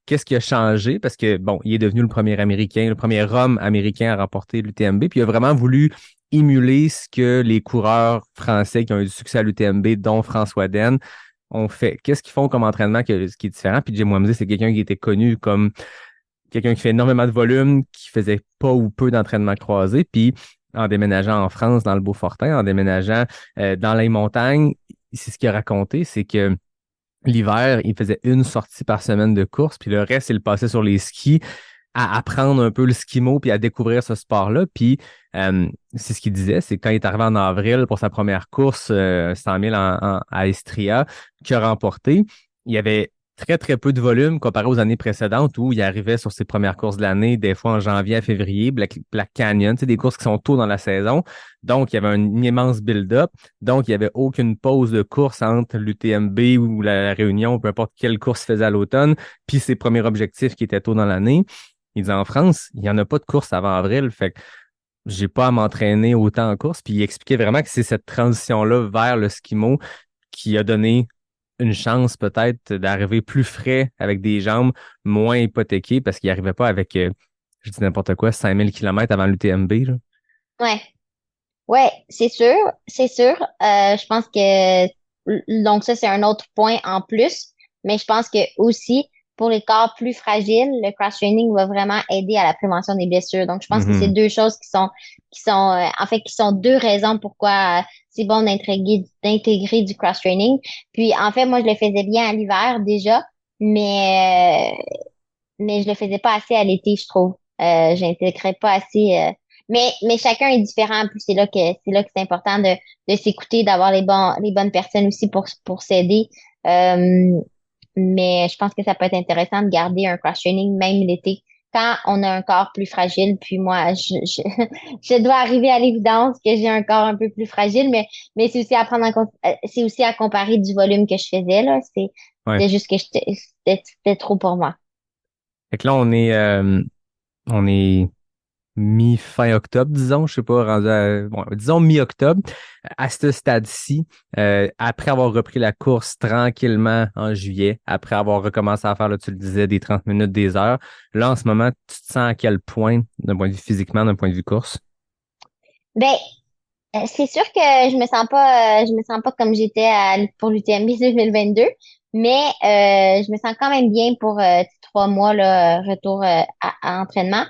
qu'est-ce qui a changé? Parce que, bon, il est devenu le premier Américain, le premier homme américain à remporter l'UTMB, puis il a vraiment voulu émuler ce que les coureurs français qui ont eu du succès à l'UTMB, dont François Den, ont fait. Qu'est-ce qu'ils font comme entraînement qui est différent? Puis Jim Wamsley, c'est quelqu'un qui était connu comme quelqu'un qui fait énormément de volume, qui faisait pas ou peu d'entraînement croisé, puis en déménageant en France, dans le Beaufortin, en déménageant dans les montagnes, c'est ce qu'il a raconté, c'est que l'hiver, il faisait une sortie par semaine de course, puis le reste, il le passait sur les skis à apprendre un peu le skimo puis à découvrir ce sport-là. Puis c'est ce qu'il disait, c'est quand il est arrivé en avril pour sa première course, 100 000 à Istria, qu'il a remporté, il y avait très, très peu de volume comparé aux années précédentes où il arrivait sur ses premières courses de l'année, des fois en janvier à février, Black Canyon, des courses qui sont tôt dans la saison. Donc, il y avait un immense build-up. Donc, il n'y avait aucune pause de course entre l'UTMB ou la Réunion, peu importe quelle course il faisait à l'automne, puis ses premiers objectifs qui étaient tôt dans l'année. Il dit en France, il n'y en a pas de course avant avril, fait que j'ai pas à m'entraîner autant en course. Puis il expliquait vraiment que c'est cette transition-là vers le skimo qui a donné une chance peut-être d'arriver plus frais avec des jambes moins hypothéquées parce qu'il n'arrivait pas avec, je dis n'importe quoi, 5000 kilomètres avant l'UTMB, là. Ouais, ouais, c'est sûr, c'est sûr. Je pense que donc ça c'est un autre point en plus, mais je pense que aussi pour les corps plus fragiles, le cross training va vraiment aider à la prévention des blessures. Donc je pense que c'est Mhm. deux choses qui sont deux raisons pourquoi c'est bon d'intégrer du cross training. Puis en fait moi je le faisais bien à l'hiver déjà, mais je le faisais pas assez à l'été, je trouve. J'intégrais pas assez. Mais chacun est différent, puis c'est là que c'est important de s'écouter, d'avoir les bonnes personnes aussi pour s'aider. Euh, mais je pense que ça peut être intéressant de garder un cross-training même l'été quand on a un corps plus fragile. Puis moi, je dois arriver à l'évidence que j'ai un corps un peu plus fragile, mais c'est aussi à prendre en compte, c'est aussi à comparer du volume que je faisais, là. Ouais. C'est juste que c'était trop pour moi. Fait que là, on est mi-fin octobre, disons, je sais pas, bon, disons mi-octobre. À ce stade-ci, après avoir repris la course tranquillement en juillet, après avoir recommencé à faire, là, tu le disais, des 30 minutes, des heures, là, en ce moment, tu te sens à quel point, d'un point de vue physiquement, d'un point de vue course? Ben, c'est sûr que je me sens pas comme j'étais pour l'UTMB 2022, mais je me sens quand même bien pour 3 mois là, retour à entraînement.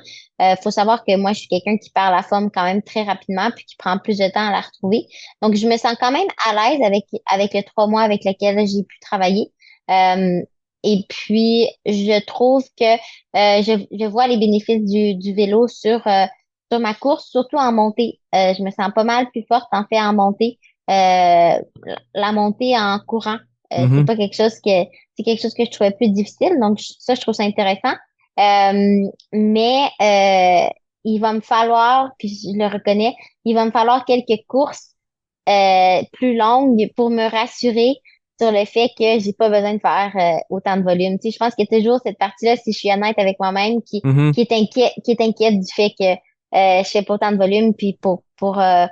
Faut savoir que moi, je suis quelqu'un qui perd la forme quand même très rapidement puis qui prend plus de temps à la retrouver. Donc, je me sens quand même à l'aise avec les 3 mois avec lesquels j'ai pu travailler. Euh, et puis, je trouve que je vois les bénéfices du vélo sur ma course, surtout en montée. Je me sens pas mal plus forte en fait en montée. La montée en courant, c'est Mhm. pas quelque chose c'est quelque chose que je trouvais plus difficile. Donc ça, je trouve ça intéressant. Mais il va me falloir, puis je le reconnais, il va me falloir quelques courses plus longues pour me rassurer sur le fait que j'ai pas besoin de faire autant de volume. Tu sais, je pense qu'il y a toujours cette partie-là, si je suis honnête avec moi-même, qui, Mhm. qui est inquiète du fait que je fais pas autant de volume, puis pour que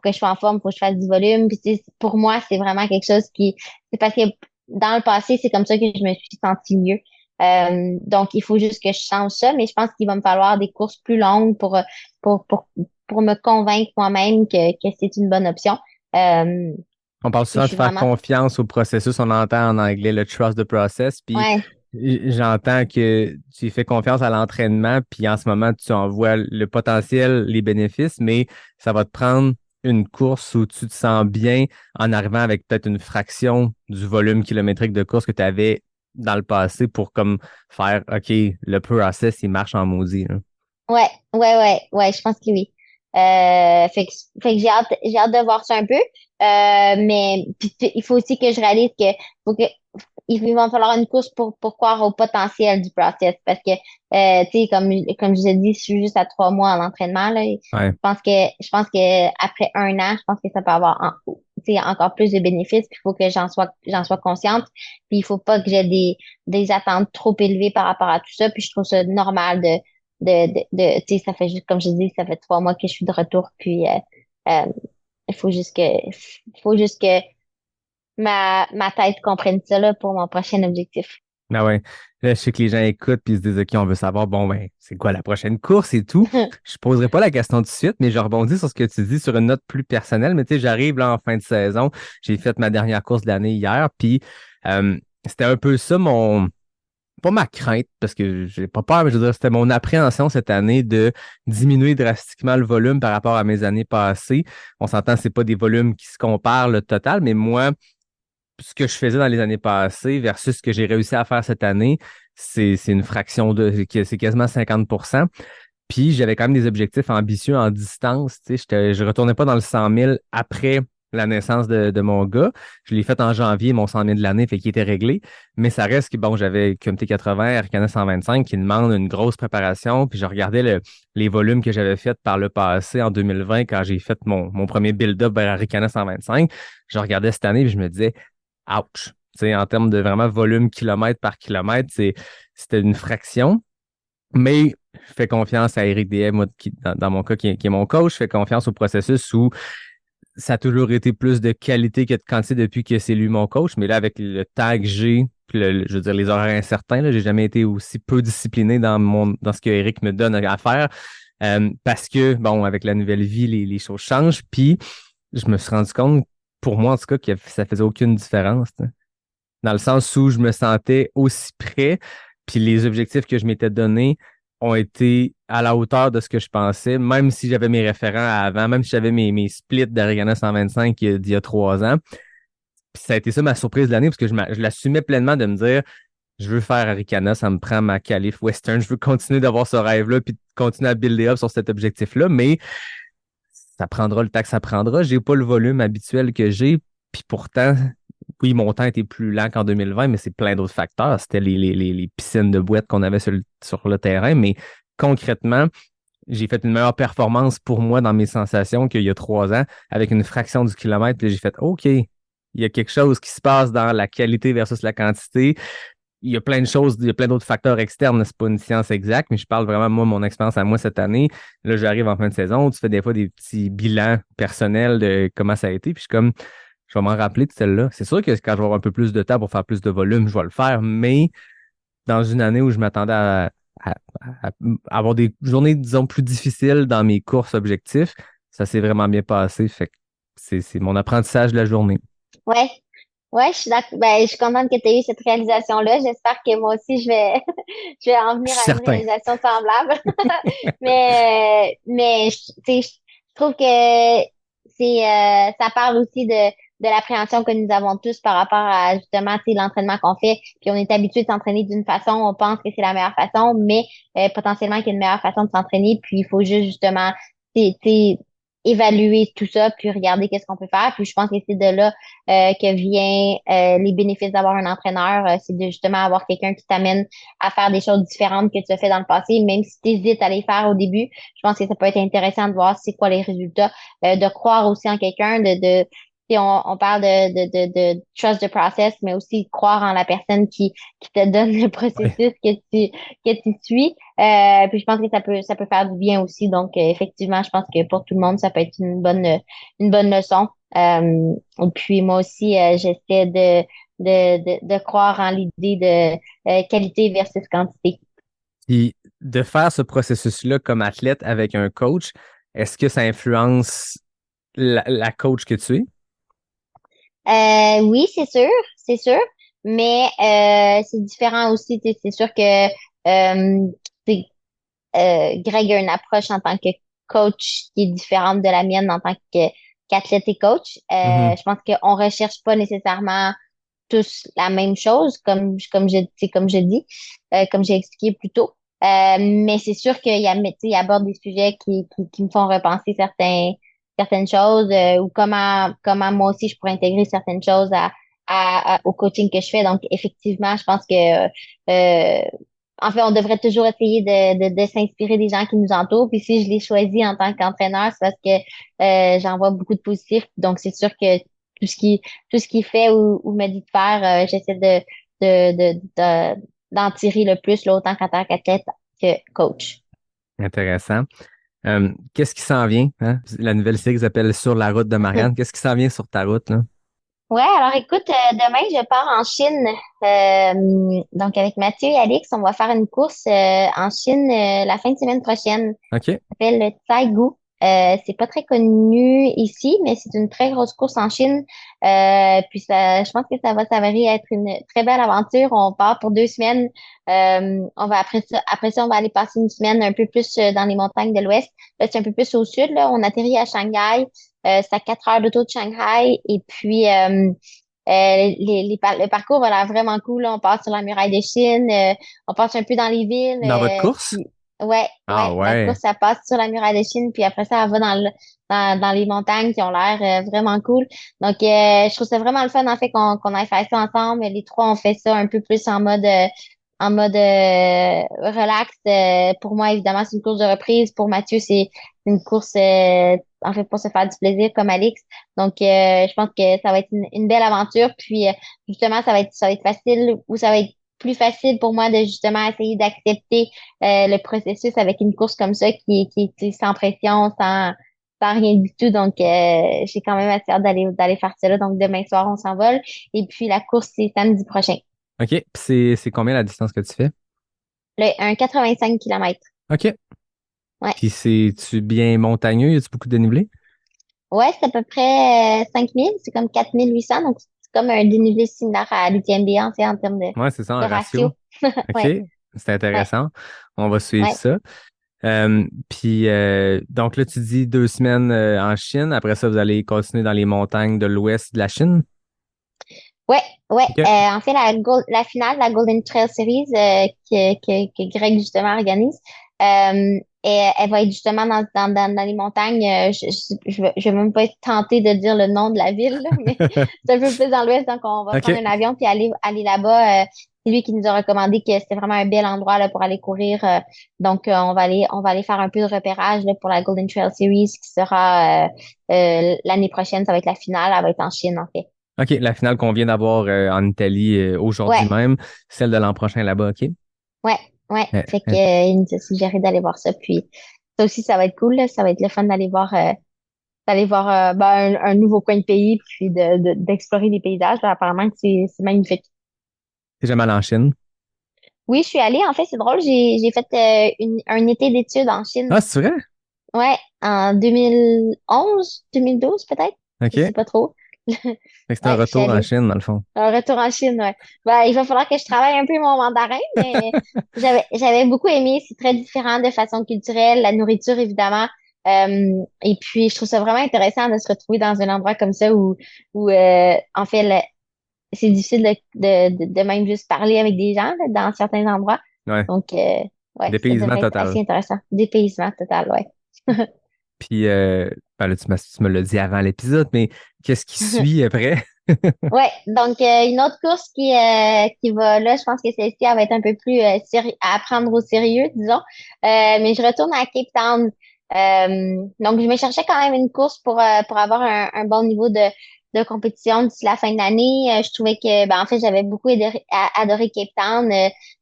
je sois en forme, faut que je fasse du volume. Puis tu sais, pour moi, c'est vraiment quelque chose c'est parce que dans le passé, c'est comme ça que je me suis sentie mieux. Donc, il faut juste que je change ça, mais je pense qu'il va me falloir des courses plus longues pour, pour, pour me convaincre moi-même que c'est une bonne option. Euh, On parle puis souvent je de suis faire vraiment, confiance au processus. On entend en anglais le trust the process. Puis ouais, j'entends que tu fais confiance à l'entraînement. Puis en ce moment, tu en vois le potentiel, les bénéfices, mais ça va te prendre une course où tu te sens bien en arrivant avec peut-être une fraction du volume kilométrique de course que tu avais dans le passé pour comme faire OK, le process, il marche en maudit, là. ouais, je pense que oui. Fait que j'ai hâte de voir ça un peu. Mais puis il faut aussi que je réalise que faut que il va me falloir une course pour croire au potentiel du process. Parce que, tu sais, comme je l'ai dit, je suis juste à 3 mois en entraînement, là. Ouais. Je pense que après un an, je pense que ça peut avoir tu sais, encore plus de bénéfices. Puis il faut que j'en sois consciente. Puis il faut pas que j'ai des attentes trop élevées par rapport à tout ça. Puis je trouve ça normal tu sais, ça fait juste, comme je dis, ça fait 3 mois que je suis de retour. Puis, euh, il faut juste que ma tête comprenne ça là, pour mon prochain objectif. Ah ouais. Là, je sais que les gens écoutent puis ils se disent, OK, on veut savoir, bon, ben, c'est quoi la prochaine course et tout. Je poserai pas la question tout de suite, mais je rebondis sur ce que tu dis sur une note plus personnelle. Mais tu sais, j'arrive là en fin de saison. J'ai fait ma dernière course de l'année hier, puis c'était un peu ça pas ma crainte, parce que j'ai pas peur, mais je veux dire, c'était mon appréhension cette année de diminuer drastiquement le volume par rapport à mes années passées. On s'entend, c'est pas des volumes qui se comparent le total, mais moi, ce que je faisais dans les années passées versus ce que j'ai réussi à faire cette année, c'est une fraction c'est quasiment 50%. Puis j'avais quand même des objectifs ambitieux en distance. Tu sais, je retournais pas dans le 100 000 après la naissance de mon gars. Je l'ai fait en janvier, mon 100 000 de l'année, fait qu'il était réglé. Mais ça reste que, bon, j'avais QMT 80, Arcana 125 qui demandent une grosse préparation. Puis je regardais les volumes que j'avais faits par le passé en 2020 quand j'ai fait mon premier build-up vers Arcana 125. Je regardais cette année et je me disais, ouch. Tu sais, en termes de vraiment volume kilomètre par kilomètre, c'était une fraction. Mais je fais confiance à Eric DM, moi, dans mon cas, qui est mon coach. Je fais confiance au processus où ça a toujours été plus de qualité que de quantité depuis que c'est lui mon coach. Mais là, avec le temps que j'ai, puis je veux dire, les horaires incertains, là, j'ai jamais été aussi peu discipliné dans ce que Eric me donne à faire. Parce que, bon, avec la nouvelle vie, les choses changent. Puis, je me suis rendu compte, pour moi, en tout cas, que ça faisait aucune différence, hein. Dans le sens où je me sentais aussi près, puis les objectifs que je m'étais donnés ont été à la hauteur de ce que je pensais, même si j'avais mes référents avant, même si j'avais mes splits d'Arigana 125 d'il y a 3 ans. Puis ça a été ça ma surprise de l'année, parce que je l'assumais pleinement de me dire, je veux faire Arikana, ça me prend ma qualif western, je veux continuer d'avoir ce rêve-là, puis de continuer à builder up sur cet objectif-là, mais ça prendra le temps que ça prendra. J'ai pas le volume habituel que j'ai, puis pourtant, oui, mon temps était plus lent qu'en 2020, mais c'est plein d'autres facteurs. C'était les piscines de boîte qu'on avait sur le terrain, mais concrètement, j'ai fait une meilleure performance pour moi dans mes sensations qu'il y a 3 ans, avec une fraction du kilomètre. Puis j'ai fait OK, il y a quelque chose qui se passe dans la qualité versus la quantité. Il y a plein de choses, il y a plein d'autres facteurs externes. C'est pas une science exacte, mais je parle vraiment, moi, mon expérience à moi cette année. Là, j'arrive en fin de saison, tu fais des fois des petits bilans personnels de comment ça a été. Puis je suis comme, je vais m'en rappeler de celle-là. C'est sûr que quand je vais avoir un peu plus de temps pour faire plus de volume, je vais le faire, mais dans une année où je m'attendais à- à avoir des journées, disons, plus difficiles dans mes courses objectifs, ça s'est vraiment bien passé. Fait que c'est mon apprentissage de la journée. Ouais, ouais, je suis d'accord. Ben, je suis contente que tu aies eu cette réalisation-là. J'espère que moi aussi, je vais en Je venir suis à une certain. réalisation semblable. Mais, tu sais, je trouve que ça parle aussi de l'appréhension que nous avons tous par rapport à justement, tu sais, l'entraînement qu'on fait. Puis on est habitué de s'entraîner d'une façon, on pense que c'est la meilleure façon, mais potentiellement qu'il y a une meilleure façon de s'entraîner. Puis il faut juste justement, tu sais, évaluer tout ça, puis regarder qu'est-ce qu'on peut faire. Puis je pense que c'est de là que vient les bénéfices d'avoir un entraîneur. C'est de justement avoir quelqu'un qui t'amène à faire des choses différentes que tu as fait dans le passé, même si tu hésites à les faire au début. Je pense que ça peut être intéressant de voir c'est quoi les résultats, de croire aussi en quelqu'un, si on parle de trust the process, mais aussi croire en la personne qui te donne le Ouais. processus que tu suis. Puis je pense que ça peut faire du bien aussi. Donc, effectivement, je pense que pour tout le monde, ça peut être une bonne leçon. Et puis moi aussi, j'essaie de croire en l'idée de qualité versus quantité. Puis de faire ce processus-là comme athlète avec un coach, est-ce que ça influence la coach que tu es? Oui, c'est sûr, mais c'est différent aussi. C'est sûr que c'est- Greg a une approche en tant que coach qui est différente de la mienne en tant qu'athlète et coach. Mhm. Je pense qu'on recherche pas nécessairement tous la même chose, comme je dis, comme j'ai expliqué plus tôt. Mais c'est sûr qu'il aborde des sujets qui me font repenser certaines choses ou comment moi aussi je pourrais intégrer certaines choses au coaching que je fais. Donc, effectivement, je pense que en fait, on devrait toujours essayer de s'inspirer des gens qui nous entourent. Puis si je les choisis en tant qu'entraîneur, c'est parce que j'en vois beaucoup de positifs. Donc, c'est sûr que tout ce qui tout ce qu'il fait ou me dit de faire, j'essaie d'en tirer le plus, là, autant qu'en tant qu'athlète que coach. Intéressant. Qu'est-ce qui s'en vient, hein? La nouvelle série qui s'appelle Sur la route de Marianne. Qu'est-ce qui s'en vient sur ta route, là? Ouais, alors écoute, demain je pars en Chine. Donc avec Mathieu et Alix, on va faire une course en Chine la fin de semaine prochaine. OK. S'appelle le Taigu. C'est pas très connu ici, mais c'est une très grosse course en Chine. Puis je pense que ça va s'avérer être une très belle aventure. On part pour 2 semaines. On va après ça, on va aller passer une semaine un peu plus dans les montagnes de l'Ouest. Là, c'est un peu plus au sud, là. On atterrit à Shanghai. C'est à 4 heures d'auto de Shanghai. Et puis, le parcours va l'air vraiment cool, là. On passe sur la muraille de Chine. On passe un peu dans les villes. Dans votre course? Puis, ouais, Ah la ouais. course, ça passe sur la muraille de Chine, puis après ça, elle va dans les montagnes qui ont l'air vraiment cool. Donc, je trouve ça vraiment le fun, en fait, qu'on aille faire ça ensemble. Les trois, on fait ça un peu plus en mode relax. Pour moi, évidemment, c'est une course de reprise. Pour Mathieu, c'est une course, en fait, pour se faire du plaisir, comme Alix. Donc, je pense que ça va être une belle aventure. Puis, justement, ça va être facile ou ça va être plus facile pour moi de justement essayer d'accepter le processus avec une course comme ça qui est sans pression, sans rien du tout. Donc, j'ai quand même assez hâte d'aller faire ça là. Donc, demain soir, on s'envole. Et puis, la course, c'est samedi prochain. OK. Puis c'est combien la distance que tu fais? Un 85 km. OK. Ouais. Puis c'est-tu bien montagneux? Y a-tu beaucoup de dénivelé? Ouais, c'est à peu près 5000. C'est comme 4800. Donc, c'est comme un dénivelé similaire à l'UTMB en termes Ouais, c'est ça, de en ratio. ratio. OK. Ouais, C'est ouais, intéressant. On va suivre ouais. ça. Puis, donc là, tu dis 2 semaines en Chine. Après ça, vous allez continuer dans les montagnes de l'ouest de la Chine. Ouais, ouais. OK. En fait, la finale de la Golden Trail Series que Greg justement organise, et elle va être justement dans les montagnes. Je vais même pas être tentée de dire le nom de la ville, là, mais c'est un peu plus dans l'ouest, donc on va prendre OK. un avion puis aller là-bas. C'est lui qui nous a recommandé que c'était vraiment un bel endroit là pour aller courir. Donc on va aller faire un peu de repérage là, pour la Golden Trail Series qui sera l'année prochaine. Ça va être la finale. Elle va être en Chine en fait. OK. La finale qu'on vient d'avoir en Italie aujourd'hui Ouais. même, celle de l'an prochain là-bas. OK. Ouais, ouais. Euh, Fait que, euh, il nous a suggéré d'aller voir ça. Puis, ça aussi, ça va être cool, là. Ça va être le fun d'aller voir ben, un nouveau coin de pays, puis d'explorer les paysages. Là. Apparemment que c'est magnifique. T'es jamais allé en Chine? Oui, je suis allée. En fait, c'est drôle. J'ai fait un été d'études en Chine. Ah, c'est vrai? Ouais, en 2011, 2012 peut-être. Je sais OK. pas trop. Fait que c'est un Ouais, je suis retour en allée. Chine, dans le fond. Un retour en Chine, ouais. Ben, il va falloir que je travaille un peu mon mandarin, mais j'avais beaucoup aimé. C'est très différent de façon culturelle, la nourriture, évidemment. Et puis, je trouve ça vraiment intéressant de se retrouver dans un endroit comme ça où en fait, c'est difficile de même juste parler avec des gens là, dans certains endroits. Ouais. Donc, ouais, ça Dépaysement devrait être total. assez intéressant. Dépaysement total, ouais. Puis, ben là, tu me l'as dit avant l'épisode, mais qu'est-ce qui suit après? Ouais, donc une autre course qui va là, je pense que celle-ci elle va être un peu plus à prendre au sérieux, disons. Mais je retourne à Cape Town. Donc je me cherchais quand même une course pour avoir un bon niveau de compétition d'ici la fin de l'année. Je trouvais que, ben, en fait, j'avais beaucoup adoré Cape Town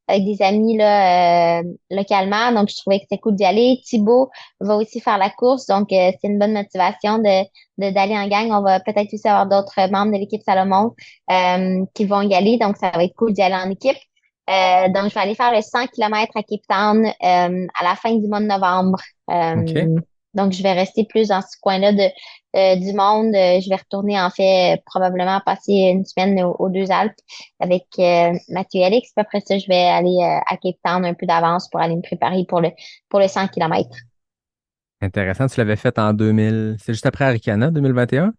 avec des amis là, localement. Donc, je trouvais que c'était cool d'y aller. Thibaut va aussi faire la course. Donc, c'est une bonne motivation d'aller en gang. On va peut-être aussi avoir d'autres membres de l'équipe Salomon qui vont y aller. Donc, ça va être cool d'y aller en équipe. Donc, je vais aller faire le 100 km à Cape Town à la fin du mois de novembre. OK. Donc, je vais rester plus dans ce coin-là du monde. Je vais retourner, en fait, probablement passer une semaine aux Deux Alpes avec Mathieu et Alex. Puis après ça, je vais aller à Cape Town un peu d'avance pour aller me préparer pour le 100 km. Intéressant. Tu l'avais fait en 2000. C'est juste après Arikana, 2021?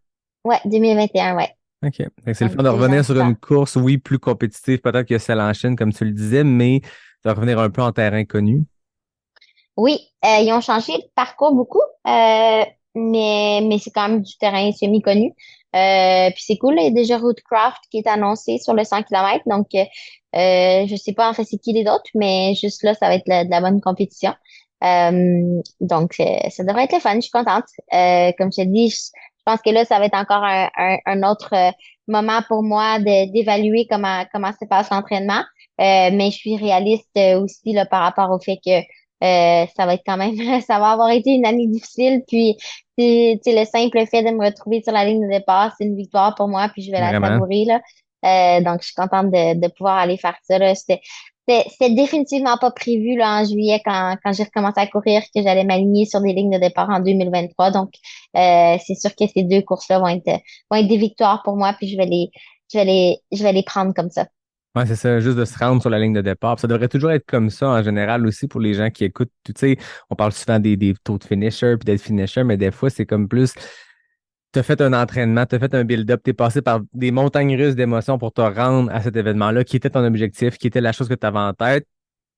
Ouais, 2021, ouais. OK. Fait que c'est le Donc, fun de déjà un revenir petit sur temps. une course, oui, plus compétitive, peut-être que celle en Chine, comme tu le disais, mais de revenir un peu en terrain connu. Oui, ils ont changé de parcours beaucoup, mais c'est quand même du terrain semi-connu. Puis c'est cool, là, il y a déjà Rootcraft qui est annoncé sur le 100 km. Donc, je sais pas en fait c'est qui les autres, mais juste là, ça va être de la bonne compétition. Donc, ça devrait être le fun, je suis contente. Comme je te dis, je pense que là, ça va être encore un autre moment pour moi d'évaluer comment se passe l'entraînement. Mais je suis réaliste aussi là, par rapport au fait que ça va être quand même, ça va avoir été une année difficile. Puis, le simple fait de me retrouver sur la ligne de départ, c'est une victoire pour moi, puis je vais la Vraiment. savourer, là. Donc, je suis contente de pouvoir aller faire ça, là. C'était définitivement pas prévu, là, en juillet, quand j'ai recommencé à courir, que j'allais m'aligner sur des lignes de départ en 2023. Donc, c'est sûr que ces deux courses-là vont être des victoires pour moi, puis je vais les prendre comme ça. Ouais, c'est ça, juste de se rendre sur la ligne de départ. Puis ça devrait toujours être comme ça en général aussi pour les gens qui écoutent. Tu sais, on parle souvent des taux de finisher puis d'être finisher, mais des fois, c'est comme plus, t'as fait un entraînement, t'as fait un build-up, t'es passé par des montagnes russes d'émotions pour te rendre à cet événement-là, qui était ton objectif, qui était la chose que tu avais en tête.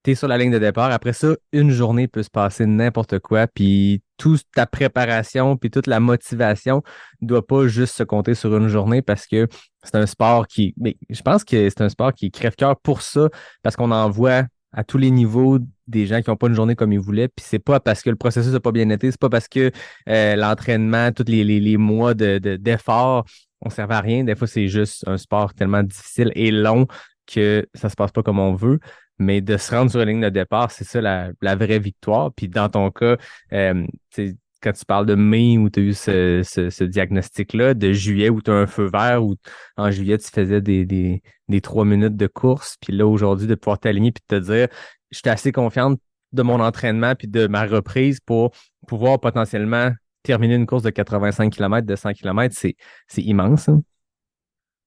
T'es sur la ligne de départ. Après ça, une journée peut se passer n'importe quoi, puis toute ta préparation, puis toute la motivation ne doit pas juste se compter sur une journée parce que c'est un sport qui, mais je pense que c'est un sport qui est crève-cœur pour ça, parce qu'on en voit à tous les niveaux des gens qui n'ont pas une journée comme ils voulaient, puis c'est pas parce que le processus n'a pas bien été, c'est pas parce que l'entraînement, tous les mois d'effort, on servait à rien. Des fois, c'est juste un sport tellement difficile et long que ça se passe pas comme on veut. Mais de se rendre sur la ligne de départ, c'est ça la vraie victoire. Puis dans ton cas, tu sais, quand tu parles de mai où tu as eu ce diagnostic-là, de juillet où tu as un feu vert, où en juillet tu faisais des 3 minutes de course, puis là aujourd'hui de pouvoir t'aligner puis de te dire, je suis assez confiante de mon entraînement puis de ma reprise pour pouvoir potentiellement terminer une course de 85 km, de 100 km, c'est immense, hein?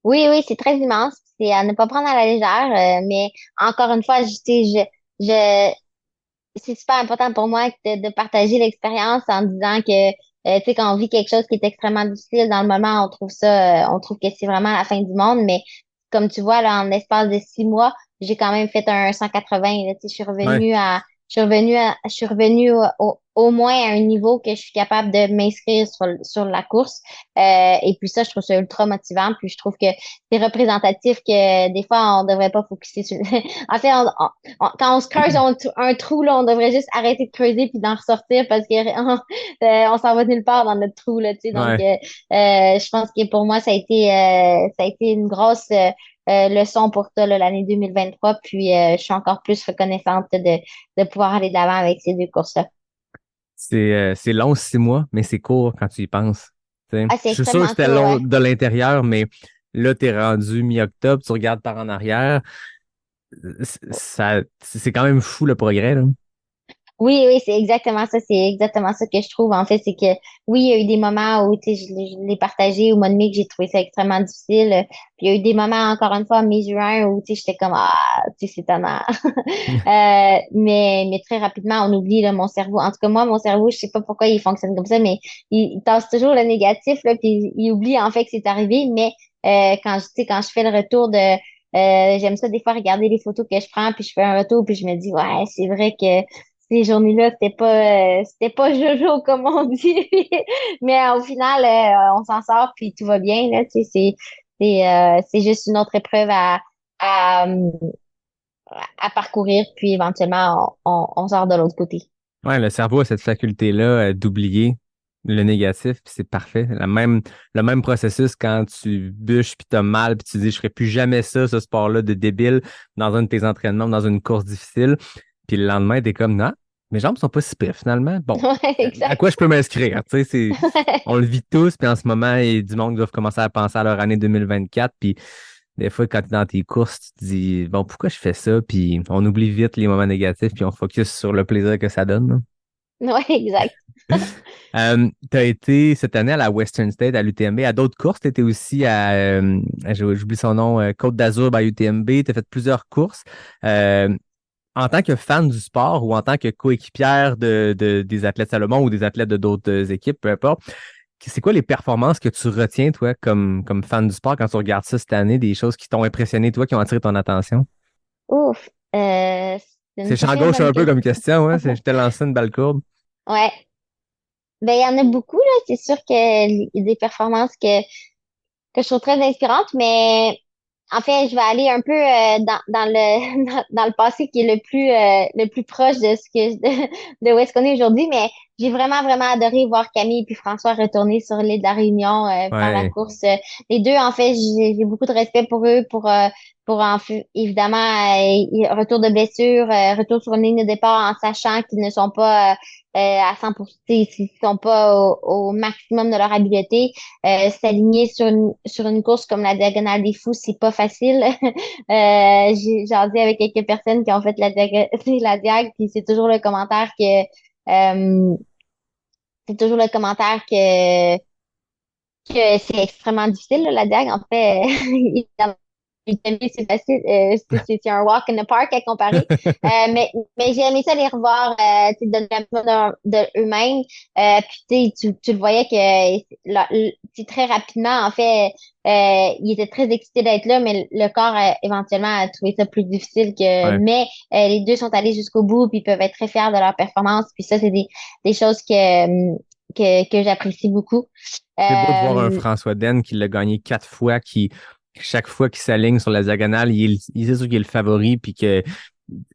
Oui, oui, c'est très immense. C'est à ne pas prendre à la légère. Mais encore une fois, je, c'est super important pour moi de partager l'expérience en disant que, tu sais, quand on vit quelque chose qui est extrêmement difficile dans le moment, on trouve que c'est vraiment la fin du monde. Mais comme tu vois, là, en l'espace de 6 mois, j'ai quand même fait un 180. Là, tu sais, Ouais. je suis revenue au moins à un niveau que je suis capable de m'inscrire sur la course. Et puis ça, je trouve ça ultra motivant. Puis je trouve que c'est représentatif que des fois, on devrait pas focuser sur... En fait, quand on se creuse un trou, là, on devrait juste arrêter de creuser puis d'en ressortir parce que on s'en va nulle part dans notre trou, là, tu sais. Donc, Ouais. je pense que pour moi, ça a été une grosse leçon pour ça, là, l'année 2023. Puis, je suis encore plus reconnaissante de pouvoir aller de l'avant avec ces deux courses-là. C'est long 6 mois, mais c'est court quand tu y penses. Tu sais. Ah, c'est Je suis sûr que extrêmement c'était court, long ouais. de l'intérieur, mais là, tu es rendu mi-octobre, tu regardes par en arrière. C'est quand même fou le progrès, là. Oui, oui, c'est exactement ça. C'est exactement ça que je trouve. En fait, c'est que oui, il y a eu des moments où tu sais, je l'ai partagé au mois de mai que j'ai trouvé ça extrêmement difficile. Puis il y a eu des moments, encore une fois, en mai-juin, où tu sais, j'étais comme ah, tu sais, c'est tellement. Mais très rapidement, on oublie là, mon cerveau. En tout cas, moi, mon cerveau, je sais pas pourquoi il fonctionne comme ça, mais il tasse toujours le négatif, là, puis il oublie en fait que c'est arrivé. Mais tu sais, quand je fais le retour j'aime ça des fois regarder les photos que je prends, puis je fais un retour, puis je me dis ouais, c'est vrai que ces journées-là, c'était pas jojo comme on dit. Mais au final, on s'en sort puis tout va bien, là, tu sais, c'est juste une autre épreuve à, à parcourir puis éventuellement on sort de l'autre côté. Ouais, le cerveau a cette faculté-là d'oublier. le négatif, puis c'est parfait. Le même processus quand tu bûches, puis t'as mal, puis tu dis, je ferai plus jamais ça, ce sport-là de débile, dans un de tes entraînements, dans une course difficile. Puis le lendemain, t'es comme, non, mes jambes sont pas si pires, finalement. Bon, Ouais, à exact. quoi je peux m'inscrire? Tu sais, on le vit tous, puis en ce moment, il y a du monde qui doivent commencer à penser à leur année 2024, puis des fois, quand tu es dans tes courses, tu te dis, bon, pourquoi je fais ça? Puis on oublie vite les moments négatifs, puis on focus sur le plaisir que ça donne, là. Ouais, exact. Tu as été cette année à la Western State, à l'UTMB, à d'autres courses. Tu étais aussi j'oublie son nom, Côte d'Azur à UTMB. Tu as fait plusieurs courses. Euh, En tant que fan du sport ou en tant que coéquipière des athlètes Salomon ou des athlètes de d'autres équipes, peu importe, c'est quoi les performances que tu retiens, toi, comme fan du sport, quand tu regardes ça cette année, des choses qui t'ont impressionné, toi, qui ont attiré ton attention? Ouf. C'est C'est une champ très gauche bonne un peu question. comme question, ouais. Je t'ai lancé une balle courbe. Ouais. Ben, il y en a beaucoup, là. C'est sûr qu'il y a des performances que je trouve très inspirantes, mais en fait, je vais aller un peu dans le dans le passé qui est le plus proche de ce que de où est-ce qu'on est aujourd'hui, mais j'ai vraiment adoré voir Camille et puis François retourner sur l'île de la Réunion faire la Ouais. course. Les deux, en fait, j'ai beaucoup de respect pour eux, évidemment retour de blessure, retour sur une ligne de départ en sachant qu'ils ne sont pas à 100%, s'ils sont pas au maximum de leur habileté. S'aligner sur une course comme la Diagonale des Fous, c'est pas facile. J'en dis avec quelques personnes qui ont fait la diag, puis euh, c'est toujours le commentaire que c'est extrêmement difficile, là, la diag. En fait, évidemment, c'est facile, c'est un walk in the park à comparer. Mais j'ai aimé ça les revoir, tu sais, donner un peu de eux-mêmes. Puis tu le voyais que très rapidement, en fait, ils étaient très excités d'être là, mais le corps éventuellement a trouvé ça plus difficile que. Ouais. Mais les deux sont allés jusqu'au bout, puis ils peuvent être très fiers de leur performance. Puis ça, c'est des choses que j'apprécie beaucoup. C'est beau de voir un Euh, François Den qui l'a gagné 4 fois, qui, chaque fois qu'il s'aligne sur la diagonale, il est sûr qu'il est le favori, puis que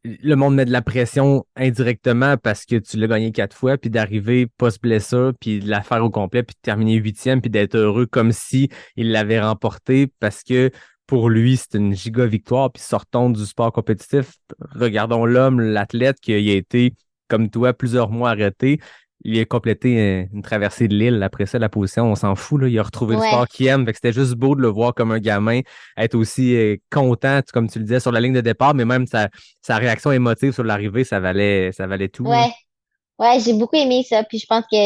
le monde met de la pression indirectement parce que tu l'as gagné 4 fois, puis d'arriver post-blessure, puis de la faire au complet, puis de terminer 8e, puis d'être heureux comme si il l'avait remporté parce que pour lui, c'est une giga victoire. Puis sortons du sport compétitif, regardons l'homme, l'athlète qui a été, comme toi, plusieurs mois arrêté. Il a complété une traversée de l'île. Après ça, la position, on s'en fout, là. Il a retrouvé le sport ouais. qu'il aime. Fait que c'était juste beau de le voir comme un gamin, être aussi content, comme tu le disais, sur la ligne de départ, mais même sa réaction émotive sur l'arrivée, ça valait tout, là. Ouais, ouais, j'ai beaucoup aimé ça. Puis je pense que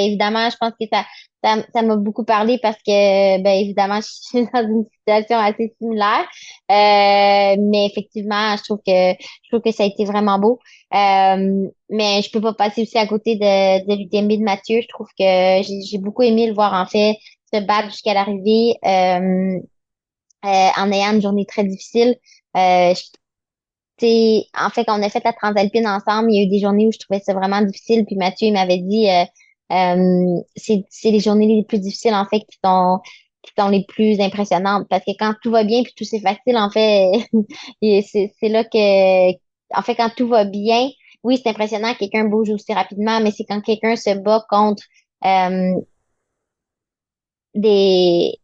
ça m'a beaucoup parlé parce que, ben, évidemment, je suis dans une situation assez similaire. Mais effectivement, je trouve que ça a été vraiment beau. Mais je peux pas passer aussi à côté de l'UTMB de Mathieu. Je trouve que j'ai beaucoup aimé le voir, en fait, se battre jusqu'à l'arrivée, en ayant une journée très difficile. En fait, quand on a fait la Transalpine ensemble, il y a eu des journées où je trouvais ça vraiment difficile. Puis Mathieu, il m'avait dit, c'est les journées les plus difficiles, en fait, qui sont les plus impressionnantes. Parce que quand tout va bien puis tout c'est facile, en fait, c'est là que, en fait, quand tout va bien, oui, c'est impressionnant que quelqu'un bouge aussi rapidement, mais c'est quand quelqu'un se bat contre euh, des,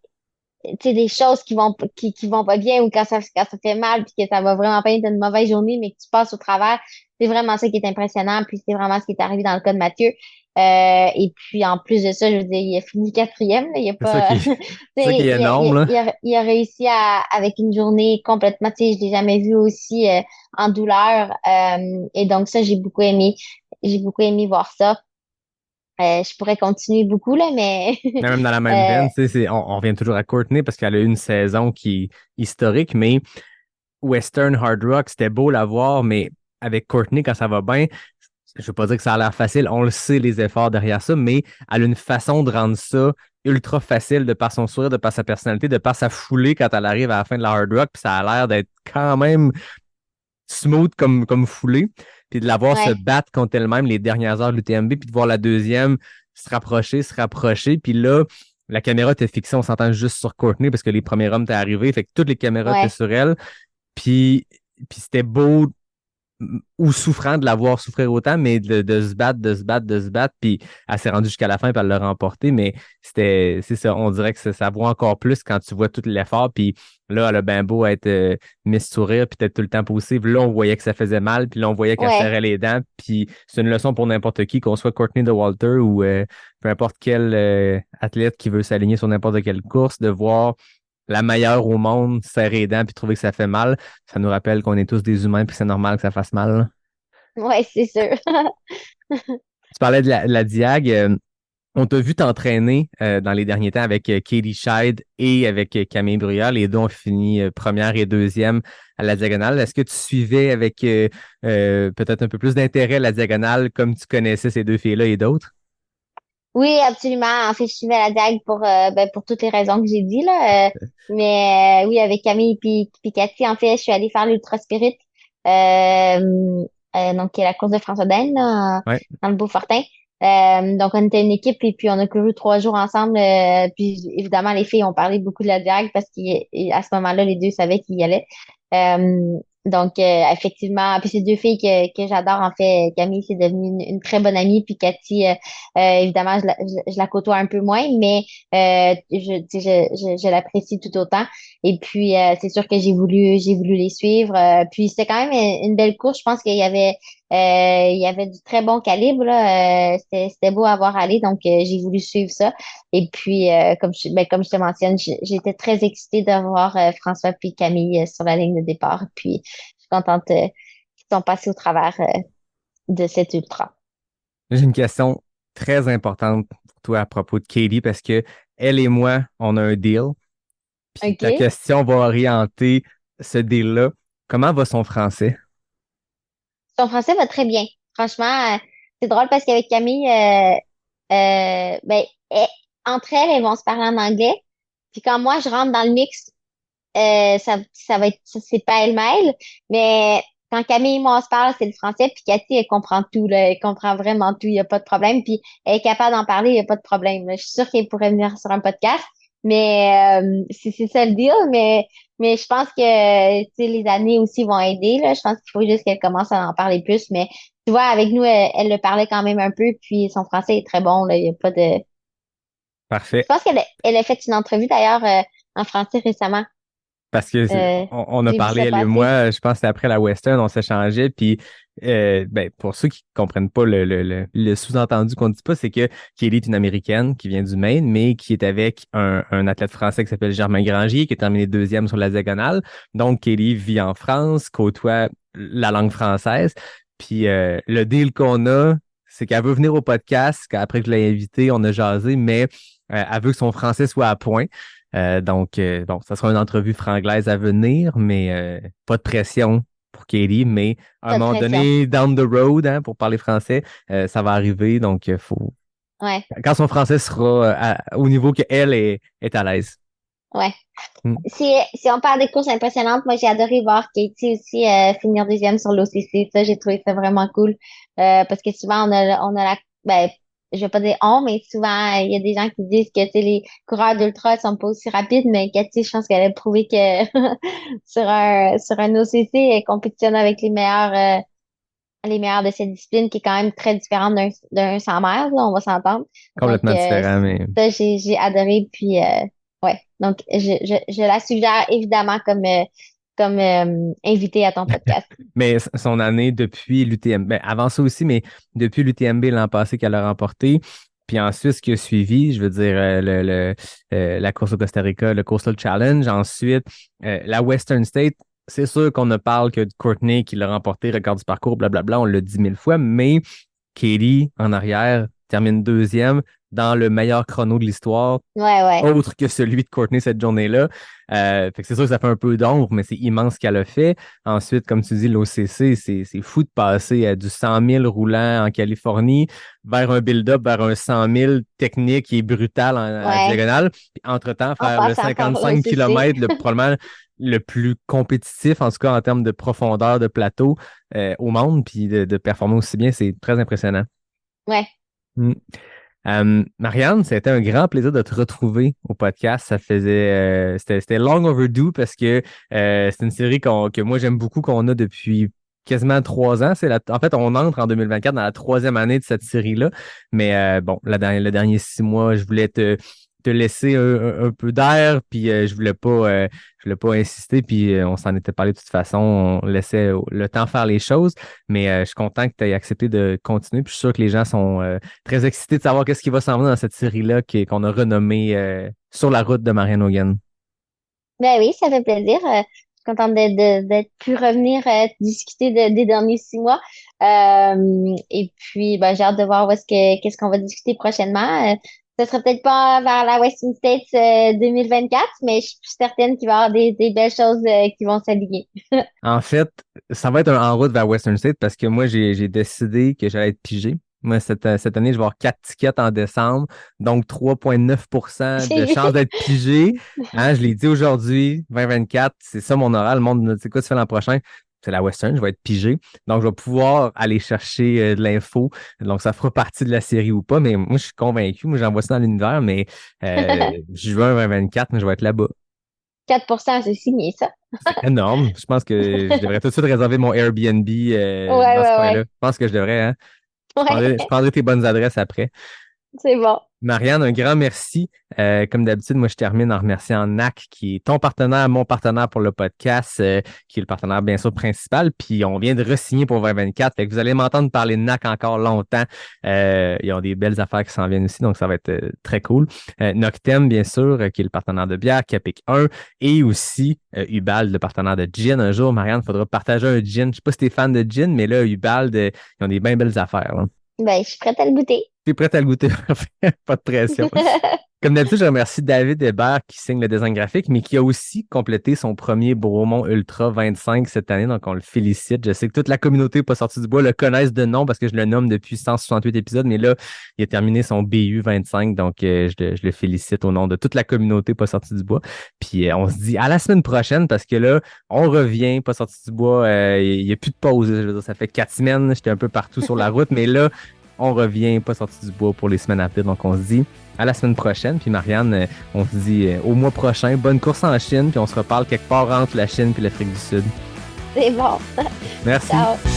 tu sais, des choses qui vont pas bien ou quand ça fait mal puis que ça va vraiment pas être une mauvaise journée, mais que tu passes au travers. C'est vraiment ça qui est impressionnant. Puis c'est vraiment ce qui est arrivé dans le cas de Mathieu. Et puis en plus de ça, je veux dire, il a fini quatrième. Là, il a C'est ça pas, tu c'est ça qui sais, est énorme, là. il a réussi avec une journée complètement, tu sais, je l'ai jamais vu aussi en douleur. Et donc ça, j'ai beaucoup aimé. J'ai beaucoup aimé voir ça. Je pourrais continuer beaucoup là, mais Mais même dans la même euh, veine, tu sais, on revient toujours à Courtney parce qu'elle a eu une saison qui est historique, mais Western Hard Rock, c'était beau la voir, mais avec Courtney, quand ça va bien, je veux pas dire que ça a l'air facile, on le sait, les efforts derrière ça, mais elle a une façon de rendre ça ultra facile de par son sourire, de par sa personnalité, de par sa foulée quand elle arrive à la fin de la Hard Rock, puis ça a l'air d'être quand même smooth comme foulée, puis de la voir se ouais, battre contre elle-même les dernières heures de l'UTMB, puis de voir la deuxième se rapprocher, puis là, la caméra était fixée, on s'entend juste sur Courtney parce que les premiers hommes étaient arrivés, fait que toutes les caméras étaient ouais, sur elle, puis c'était beau ou souffrant de la voir souffrir autant, mais de se battre, de se battre, de se battre, puis elle s'est rendue jusqu'à la fin, puis elle l'a remporté, mais c'est ça, on dirait que ça vaut encore plus quand tu vois tout l'effort, puis là, elle a bien beau être Miss Sourire, puis être tout le temps positive, là, on voyait que ça faisait mal, puis là, on voyait qu'elle Ouais. serrait les dents, puis c'est une leçon pour n'importe qui, qu'on soit Courtney de Walter ou peu importe quel athlète qui veut s'aligner sur n'importe quelle course, de voir la meilleure au monde, serrer les dents puis trouver que ça fait mal, ça nous rappelle qu'on est tous des humains puis c'est normal que ça fasse mal, là. Ouais, c'est sûr. Tu parlais de la Diag. On t'a vu t'entraîner dans les derniers temps avec Katie Scheid et avec Camille Bruyère. Les deux ont fini première et deuxième à la diagonale. Est-ce que tu suivais avec peut-être un peu plus d'intérêt la diagonale comme tu connaissais ces deux filles-là et d'autres? Oui, absolument. En fait, je suivais la diag pour toutes les raisons que j'ai dit, là. Mais oui, avec Camille puis Cathy, en fait, je suis allée faire l'Ultra Spirit, donc qui est la course de François Daine, là, Ouais. dans le Beaufortin. Donc, on était une équipe et puis on a couru 3 jours ensemble. Puis évidemment, les filles ont parlé beaucoup de la diag parce qu'à ce moment-là, les deux savaient qu'ils y allaient. Donc, effectivement, puis c'est deux filles que j'adore. En fait, Camille, c'est devenu une très bonne amie. Puis Cathy, évidemment, je la côtoie un peu moins, mais tu sais, je l'apprécie tout autant. Et puis, c'est sûr que j'ai voulu les suivre. Puis c'était quand même une belle course. Je pense qu'il y avait du très bon calibre, là. C'était beau à voir aller, donc j'ai voulu suivre ça. Et puis, comme je te mentionne, j'étais très excitée de voir François puis Camille sur la ligne de départ. Puis, je suis contente qu'ils sont passés au travers de cet ultra. J'ai une question très importante pour toi à propos de Katie parce que elle et moi, on a un deal. Puis ta OK? question va orienter ce deal-là. Comment va son français? Son français va très bien. Franchement, c'est drôle parce qu'avec Camille, ben, entre elles vont se parler en anglais. Puis quand moi, je rentre dans le mix, ça va être, c'est pas elle-mêle. Mais quand Camille et moi, on se parle, c'est le français. Puis Cathy, elle comprend tout, là. Elle comprend vraiment tout. Il n'y a pas de problème. Puis elle est capable d'en parler. Il n'y a pas de problème, là. Je suis sûre qu'elle pourrait venir sur un podcast. Mais c'est ça le deal. Mais je pense que tu sais, les années aussi vont aider, là. Je pense qu'il faut juste qu'elle commence à en parler plus. Mais tu vois, avec nous, elle le parlait quand même un peu. Puis son français est très bon, là. Il n'y a pas de. Je Parfait. pense qu'elle a fait une entrevue d'ailleurs en français récemment. Parce que Euh, on a j'ai vu parlé, ça elle et passer. moi, je pense que c'était après la Western, on s'échangeait, puis ben, pour ceux qui comprennent pas le sous-entendu qu'on dit pas, c'est que Kelly est une Américaine qui vient du Maine, mais qui est avec un athlète français qui s'appelle Germain Grangier, qui est terminé deuxième sur la diagonale. Donc, Kelly vit en France, côtoie la langue française. Puis le deal qu'on a, c'est qu'elle veut venir au podcast, qu'après que je l'ai invité, on a jasé, mais elle veut que son français soit à point. Donc, bon, ça sera une entrevue franglaise à venir, mais pas de pression pour Katie, mais à un Pas de moment pression. donné, down the road, hein, pour parler français, ça va arriver. Donc, faut Ouais, quand son français sera au niveau qu'elle est à l'aise. ouais. Mm. Si on parle des courses impressionnantes, moi j'ai adoré voir Katie aussi finir deuxième sur l'OCC. Ça, j'ai trouvé ça vraiment cool. Parce que souvent on a ben, je vais pas dire on, mais souvent il y a des gens qui disent que tu sais, les coureurs d'ultra sont pas aussi rapides, mais Katie, je pense qu'elle a prouvé que sur un OCC, elle compétitionne avec les meilleurs de cette discipline qui est quand même très différente d'un 100 mètres, là, on va s'entendre. Donc, Complètement différent, mais ça, j'ai adoré. Puis, ouais. Donc, je la suggère évidemment comme invitée à ton podcast. mais son année depuis l'UTMB, ben, avant ça aussi, mais depuis l'UTMB l'an passé qu'elle a remporté. Puis ensuite, ce qui a suivi, je veux dire, la course au Costa Rica, le Coastal Challenge. Ensuite, la Western State, c'est sûr qu'on ne parle que de Courtney qui l'a remporté, record du parcours, blablabla, on l'a dit 1000 fois, mais Katie, en arrière, termine deuxième dans le meilleur chrono de l'histoire, Ouais, ouais. autre que celui de Courtney cette journée-là. Fait que c'est sûr que ça fait un peu d'ombre, mais c'est immense ce qu'elle a fait. Ensuite, comme tu dis, l'OCC, c'est fou de passer à du 100 000 roulant en Californie vers un build-up, vers un 100 000 technique qui est brutal en Ouais. diagonale. Puis entre-temps, En faire le passant par 55 l'OCC. km, probablement le plus compétitif, en tout cas en termes de profondeur de plateau au monde, puis de performer aussi bien, c'est très impressionnant. Ouais. Mm. Marianne, c'était un grand plaisir de te retrouver au podcast. Ça faisait, c'était long overdue parce que c'est une série que moi j'aime beaucoup, qu'on a depuis quasiment 3 ans. En fait, on entre en 2024 dans la 3e année de cette série-là. Mais bon, le dernier 6 mois, je voulais te laisser un peu d'air, puis je voulais pas insister, puis on s'en était parlé de toute façon, on laissait le temps faire les choses, mais je suis content que tu aies accepté de continuer, puis je suis sûr que les gens sont très excités de savoir qu'est-ce qui va s'en venir dans cette série-là qu'on a renommée Sur la route de Marianne Hogan. Ben oui, ça fait plaisir. Je suis contente d'être pu revenir discuter des derniers 6 mois. Et puis, ben, j'ai hâte de voir qu'est-ce qu'on va discuter prochainement. Ce serait peut-être pas vers la Western States 2024, mais je suis certaine qu'il va y avoir des belles choses qui vont s'aligner. En fait, ça va être en route vers Western State parce que moi, j'ai décidé que j'allais être pigé. Moi, cette année, je vais avoir 4 tickets en décembre, donc 3,9% de chance d'être pigé. Hein, je l'ai dit aujourd'hui, 2024, c'est ça mon oral. Le monde me dit, c'est quoi tu fais l'an prochain? C'est la Western, je vais être pigé. Donc, je vais pouvoir aller chercher de l'info. Donc, ça fera partie de la série ou pas. Mais moi, je suis convaincu. Moi, j'envoie ça dans l'univers, mais juin 2024, mais je vais être là-bas. 4%, c'est signé, ça. C'est énorme. Je pense que je devrais tout de suite réserver mon Airbnb dans ce coin-là. Je pense que je devrais, hein? Je prendrai tes bonnes adresses après. C'est bon. Marianne, un grand merci. Comme d'habitude, moi, je termine en remerciant NAC, qui est ton partenaire, mon partenaire pour le podcast, qui est le partenaire, bien sûr, principal. Puis, on vient de re-signer pour 2024. Fait que vous allez m'entendre parler de NAC encore longtemps. Ils ont des belles affaires qui s'en viennent aussi, donc ça va être très cool. Noctem, bien sûr, qui est le partenaire de bière, Capic 1, et aussi Ubald, le partenaire de gin. Un jour, Marianne, il faudra partager un gin. Je sais pas si t'es fan de gin, mais là, Ubald, ils ont des bien belles affaires. Là. Ben, je suis prête à le goûter. Tu es prête à le goûter, pas de pression. Comme d'habitude, je remercie David Hébert qui signe le design graphique, mais qui a aussi complété son premier Bromont Ultra 25 cette année, donc on le félicite. Je sais que toute la communauté pas sortie du bois le connaissent de nom parce que je le nomme depuis 168 épisodes, mais là, il a terminé son BU 25, donc je le félicite au nom de toute la communauté pas sortie du bois. Puis on se dit à la semaine prochaine parce que là, on revient, pas sorti du bois, il n'y a plus de pause. Je veux dire, ça fait 4 semaines, j'étais un peu partout sur la route, mais là, on revient, pas sorti du bois pour les semaines à venir. Donc, on se dit à la semaine prochaine. Puis, Marianne, on se dit au mois prochain. Bonne course en Chine. Puis, on se reparle quelque part entre la Chine et l'Afrique du Sud. C'est bon. Merci. Ciao.